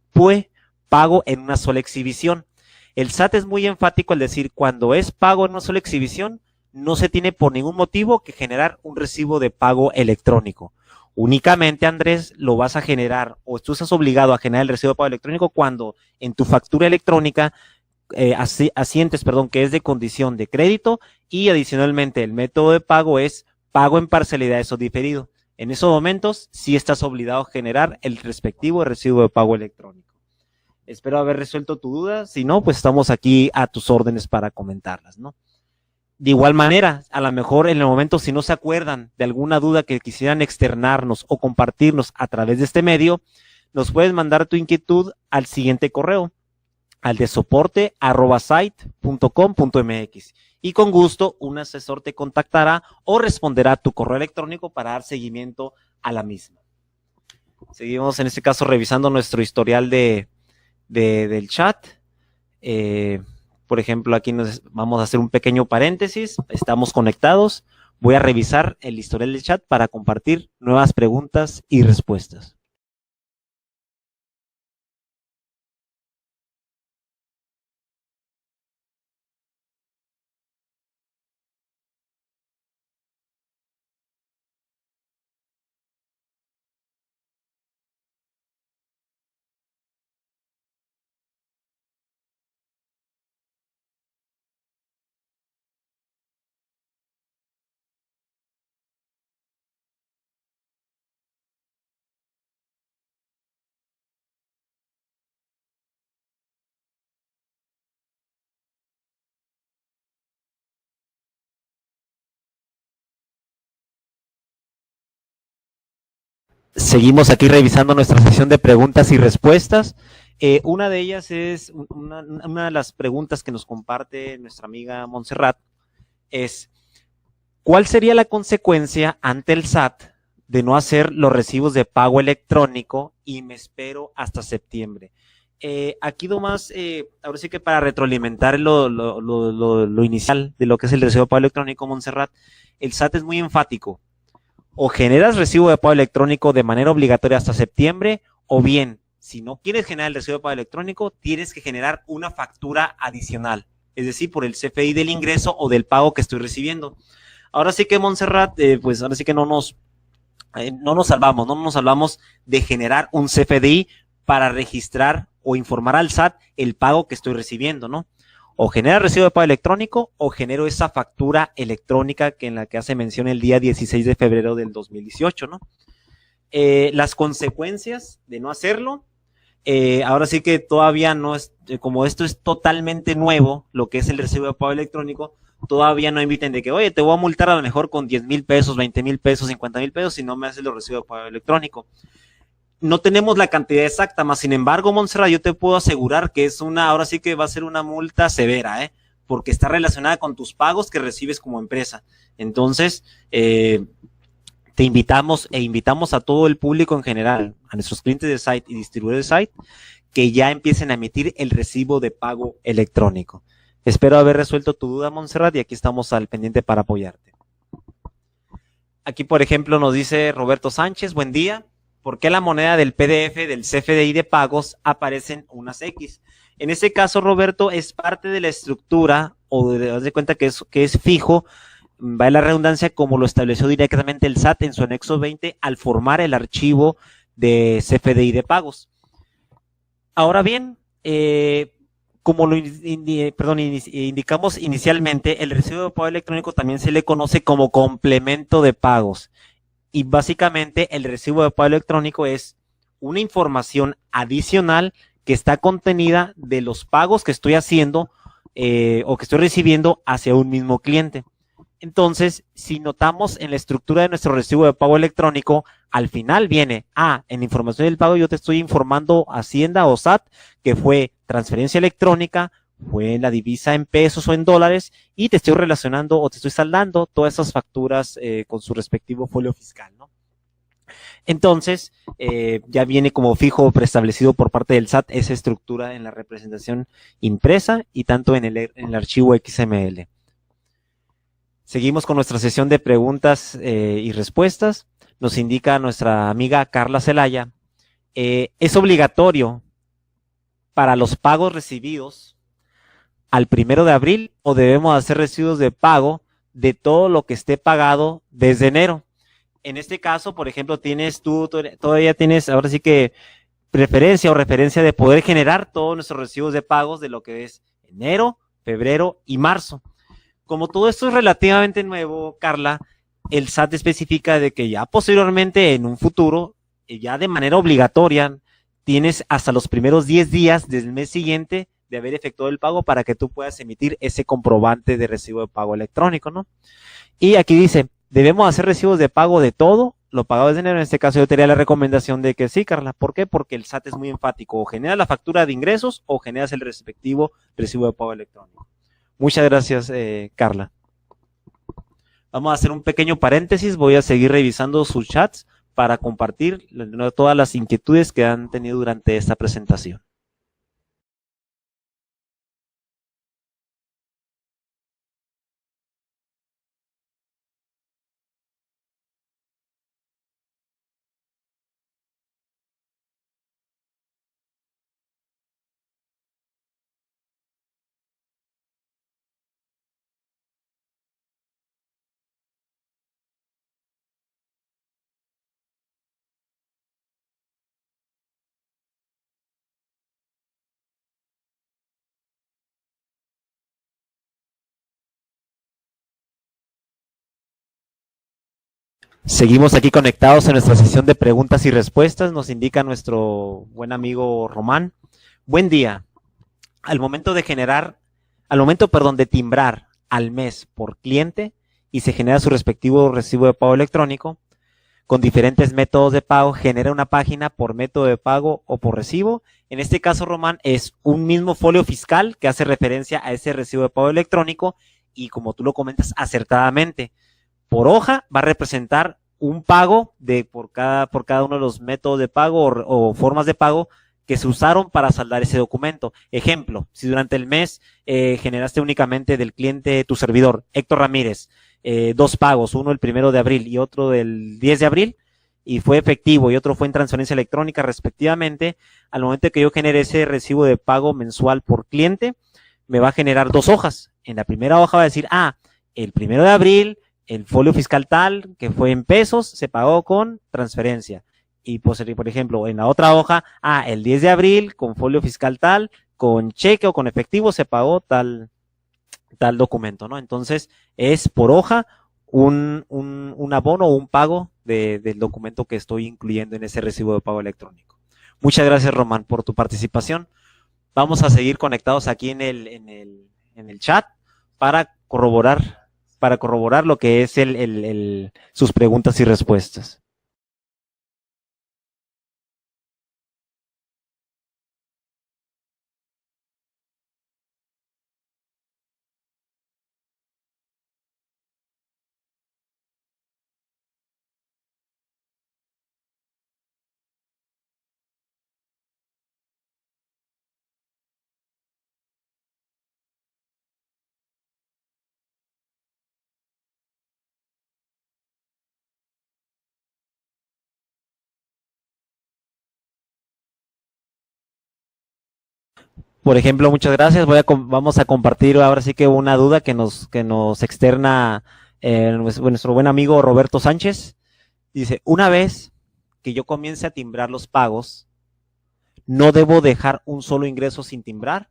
pago en una sola exhibición. El SAT es muy enfático al decir, cuando es pago en una sola exhibición, no se tiene por ningún motivo que generar un recibo de pago electrónico. Únicamente, Andrés, lo vas a generar o tú estás obligado a generar el recibo de pago electrónico cuando en tu factura electrónica asientes, que es de condición de crédito y adicionalmente el método de pago es pago en parcialidades o diferido. En esos momentos sí estás obligado a generar el respectivo recibo de pago electrónico. Espero haber resuelto tu duda. Si no, pues estamos aquí a tus órdenes para comentarlas, ¿no? De igual manera, a lo mejor en el momento si no se acuerdan de alguna duda que quisieran externarnos o compartirnos a través de este medio, nos puedes mandar tu inquietud al siguiente correo, al de soporte@site.com.mx y con gusto un asesor te contactará o responderá a tu correo electrónico para dar seguimiento a la misma. Seguimos en este caso revisando nuestro historial del chat. Por ejemplo, aquí vamos a hacer un pequeño paréntesis. Estamos conectados. Voy a revisar el historial del chat para compartir nuevas preguntas y respuestas. Seguimos aquí revisando nuestra sesión de preguntas y respuestas. Una de ellas es, una de las preguntas que nos comparte nuestra amiga Montserrat es, ¿cuál sería la consecuencia ante el SAT de no hacer los recibos de pago electrónico y me espero hasta septiembre? Aquí nomás, ahora sí que para retroalimentar lo inicial de lo que es el recibo de pago electrónico, Montserrat, el SAT es muy enfático. O generas recibo de pago electrónico de manera obligatoria hasta septiembre, o bien, si no quieres generar el recibo de pago electrónico, tienes que generar una factura adicional, es decir, por el CFDI del ingreso o del pago que estoy recibiendo. Ahora sí que, Montserrat, pues ahora sí que no nos salvamos de generar un CFDI para registrar o informar al SAT el pago que estoy recibiendo, ¿no? O genera recibo de pago electrónico o genero esa factura electrónica en la que hace mención el día 16 de febrero del 2018, ¿no? Las consecuencias de no hacerlo, ahora sí que todavía no es, como esto es totalmente nuevo, lo que es el recibo de pago electrónico, todavía no inviten de que, oye, te voy a multar a lo mejor con 10,000 pesos, 20,000 pesos, 50,000 pesos si no me haces el recibo de pago electrónico. No tenemos la cantidad exacta, más sin embargo, Montserrat, yo te puedo asegurar que ahora sí que va a ser una multa severa, porque está relacionada con tus pagos que recibes como empresa. Entonces, te invitamos a todo el público en general, a nuestros clientes de Site y distribuidores de Site, que ya empiecen a emitir el recibo de pago electrónico. Espero haber resuelto tu duda, Montserrat, y aquí estamos al pendiente para apoyarte. Aquí, por ejemplo, nos dice Roberto Sánchez, buen día. ¿Por qué la moneda del PDF del CFDI de pagos aparecen unas X? En este caso, Roberto, es parte de la estructura, o haz de cuenta que es fijo, va en la redundancia, como lo estableció directamente el SAT en su anexo 20 al formar el archivo de CFDI de pagos. Ahora bien, como lo indicamos inicialmente, el recibo de pago electrónico también se le conoce como complemento de pagos. Y básicamente el recibo de pago electrónico es una información adicional que está contenida de los pagos que estoy haciendo o que estoy recibiendo hacia un mismo cliente. Entonces, si notamos en la estructura de nuestro recibo de pago electrónico, al final viene, en la información del pago yo te estoy informando Hacienda o SAT que fue transferencia electrónica, fue la divisa en pesos o en dólares, y te estoy relacionando o te estoy saldando todas esas facturas con su respectivo folio fiscal, ¿no? Entonces, ya viene como fijo preestablecido por parte del SAT esa estructura en la representación impresa y tanto en el archivo XML. Seguimos con nuestra sesión de preguntas y respuestas. Nos indica nuestra amiga Carla Celaya. ¿Es obligatorio para los pagos recibidos al 1 de abril o debemos hacer recibos de pago de todo lo que esté pagado desde enero? En este caso, por ejemplo, todavía tienes, ahora sí que preferencia o referencia de poder generar todos nuestros recibos de pagos de lo que es enero, febrero y marzo. Como todo esto es relativamente nuevo, Carla, el SAT especifica de que ya posteriormente, en un futuro, ya de manera obligatoria, tienes hasta los primeros 10 días del mes siguiente de haber efectuado el pago para que tú puedas emitir ese comprobante de recibo de pago electrónico, ¿no? Y aquí dice, ¿debemos hacer recibos de pago de todo lo pagado desde enero? En este caso yo te haría la recomendación de que sí, Carla. ¿Por qué? Porque el SAT es muy enfático. O generas la factura de ingresos o generas el respectivo recibo de pago electrónico. Muchas gracias, Carla. Vamos a hacer un pequeño paréntesis. Voy a seguir revisando sus chats para compartir todas las inquietudes que han tenido durante esta presentación. Seguimos aquí conectados en nuestra sesión de preguntas y respuestas. Nos indica nuestro buen amigo Román. Buen día. Al momento, de timbrar al mes por cliente y se genera su respectivo recibo de pago electrónico, con diferentes métodos de pago, genera una página por método de pago o por recibo. En este caso, Román, es un mismo folio fiscal que hace referencia a ese recibo de pago electrónico y, como tú lo comentas acertadamente, por hoja va a representar un pago por cada uno de los métodos de pago o formas de pago que se usaron para saldar ese documento. Ejemplo, si durante el mes generaste únicamente del cliente tu servidor, Héctor Ramírez, 2 pagos, uno el 1 de abril y otro del 10 de abril, y fue efectivo y otro fue en transferencia electrónica respectivamente, al momento que yo genere ese recibo de pago mensual por cliente, me va a generar 2 hojas. En la primera hoja va a decir, el 1 de abril, el folio fiscal tal, que fue en pesos, se pagó con transferencia. Y pues, por ejemplo, en la otra hoja, el 10 de abril, con folio fiscal tal, con cheque o con efectivo, se pagó tal documento, ¿no? Entonces, es por hoja un abono o un pago del documento que estoy incluyendo en ese recibo de pago electrónico. Muchas gracias, Román, por tu participación. Vamos a seguir conectados aquí en el chat para corroborar lo que es sus preguntas y respuestas. Por ejemplo, muchas gracias. Vamos a compartir ahora sí que una duda que nos externa nuestro buen amigo Roberto Sánchez. Dice, una vez que yo comience a timbrar los pagos, ¿no debo dejar un solo ingreso sin timbrar?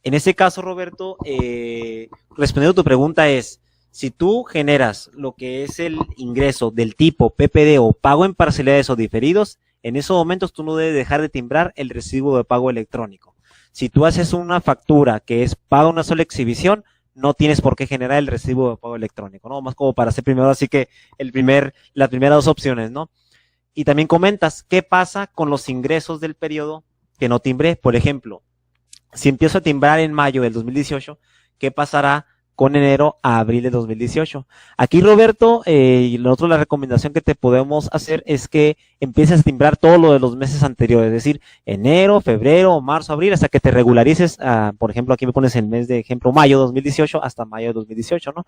En ese caso, Roberto, respondiendo a tu pregunta es, si tú generas lo que es el ingreso del tipo PPD o pago en parcialidades o diferidos, en esos momentos tú no debes dejar de timbrar el recibo de pago electrónico. Si tú haces una factura que es pago una sola exhibición, no tienes por qué generar el recibo de pago electrónico, ¿no? Más como para hacer primero, así que las primeras dos opciones, ¿no? Y también comentas, ¿qué pasa con los ingresos del periodo que no timbré? Por ejemplo, si empiezo a timbrar en mayo del 2018, ¿qué pasará con enero a abril de 2018? Aquí, Roberto, nosotros la recomendación que te podemos hacer es que empieces a timbrar todo lo de los meses anteriores, es decir, enero, febrero, marzo, abril, hasta que te regularices, por ejemplo, aquí me pones el mes de ejemplo, mayo 2018 hasta mayo de 2018, ¿no?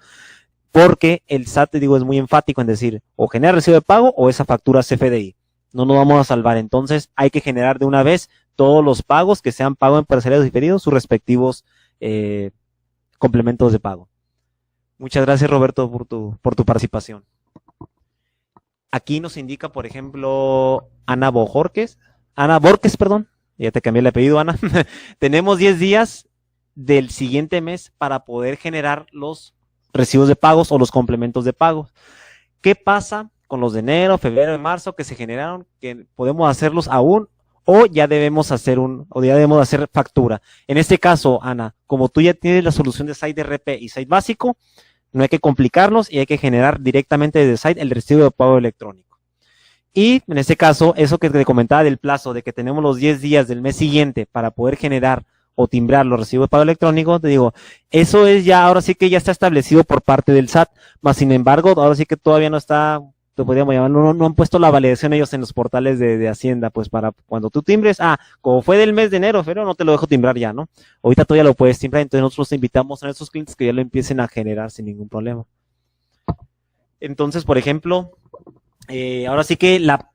Porque el SAT, te digo, es muy enfático en decir, o genera recibo de pago o esa factura CFDI. No nos vamos a salvar, entonces hay que generar de una vez todos los pagos que sean pago en parcialidades diferidos, sus respectivos complementos de pago. Muchas gracias, Roberto, por tu participación. Aquí nos indica, por ejemplo, Ana Borges, perdón, ya te cambié el apellido, Ana. Tenemos 10 días del siguiente mes para poder generar los recibos de pagos o los complementos de pagos. ¿Qué pasa con los de enero, febrero y marzo que se generaron? Que podemos hacerlos aún o ya debemos hacer factura. En este caso, Ana, como tú ya tienes la solución de site RP y site básico, no hay que complicarnos y hay que generar directamente desde site el recibo de pago electrónico. Y en este caso, eso que te comentaba del plazo de que tenemos los 10 días del mes siguiente para poder generar o timbrar los recibos de pago electrónico, te digo, eso es ya, ahora sí que ya está establecido por parte del SAT, más sin embargo, ahora sí que todavía no está, te podríamos llamar, no han puesto la validación ellos en los portales de Hacienda, pues para cuando tú timbres, como fue del mes de enero, febrero, no te lo dejo timbrar ya, ¿no? Ahorita todavía lo puedes timbrar, entonces nosotros te invitamos a nuestros clientes que ya lo empiecen a generar sin ningún problema. Entonces, por ejemplo, ahora sí que la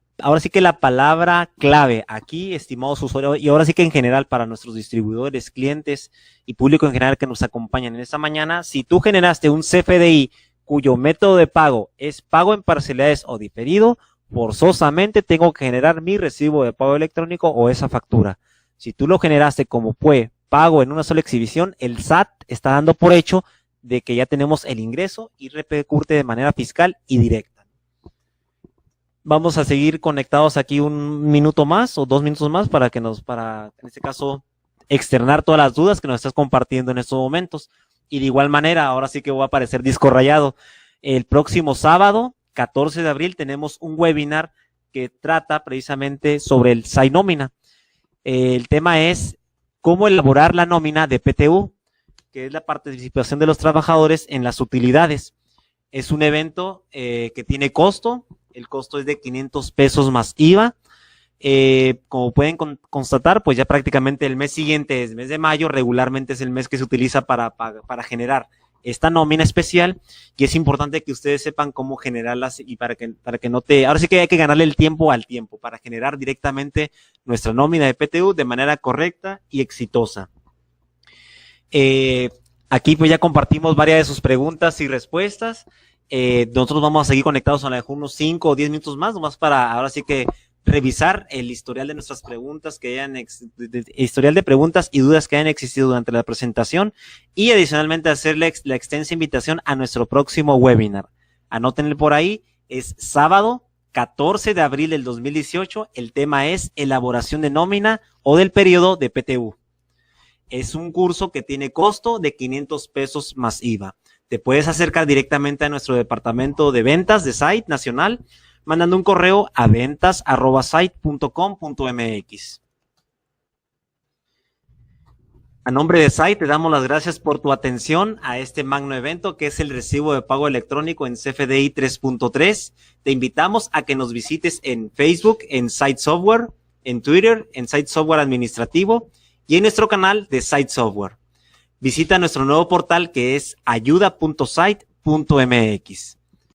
palabra clave aquí, estimados usuarios, y ahora sí que en general para nuestros distribuidores, clientes y público en general que nos acompañan en esta mañana, si tú generaste un CFDI cuyo método de pago es pago en parcialidades o diferido, forzosamente tengo que generar mi recibo de pago electrónico o esa factura. Si tú lo generaste como fue pago en una sola exhibición, el SAT está dando por hecho de que ya tenemos el ingreso y repercute de manera fiscal y directa. Vamos a seguir conectados aquí un minuto más o 2 minutos más para en este caso, externar todas las dudas que nos estás compartiendo en estos momentos. Y de igual manera, ahora sí que va a aparecer disco rayado. El próximo sábado, 14 de abril, tenemos un webinar que trata precisamente sobre el SAI nómina. El tema es cómo elaborar la nómina de PTU, que es la participación de los trabajadores en las utilidades. Es un evento que tiene costo. El costo es de 500 pesos más IVA. Como pueden constatar, pues ya prácticamente el mes siguiente, el mes de mayo, regularmente es el mes que se utiliza para generar esta nómina especial, y es importante que ustedes sepan cómo generarlas y para que ahora sí que hay que ganarle el tiempo al tiempo para generar directamente nuestra nómina de PTU de manera correcta y exitosa. Aquí pues ya compartimos varias de sus preguntas y respuestas. Nosotros vamos a seguir conectados a unos 5 o 10 minutos más para ahora sí que revisar el historial de nuestras preguntas historial de preguntas y dudas que hayan existido durante la presentación y adicionalmente hacerle la extensa invitación a nuestro próximo webinar. Anótenle por ahí, es sábado 14 de abril del 2018, el tema es elaboración de nómina o del periodo de PTU. Es un curso que tiene costo de 500 pesos más IVA. Te puedes acercar directamente a nuestro departamento de ventas de Site Nacional, mandando un correo a ventas@site.com.mx. A nombre de Site, te damos las gracias por tu atención a este magno evento que es el recibo de pago electrónico en CFDI 3.3. Te invitamos a que nos visites en Facebook, en Site Software, en Twitter, en Site Software Administrativo y en nuestro canal de Site Software. Visita nuestro nuevo portal que es ayuda.site.mx.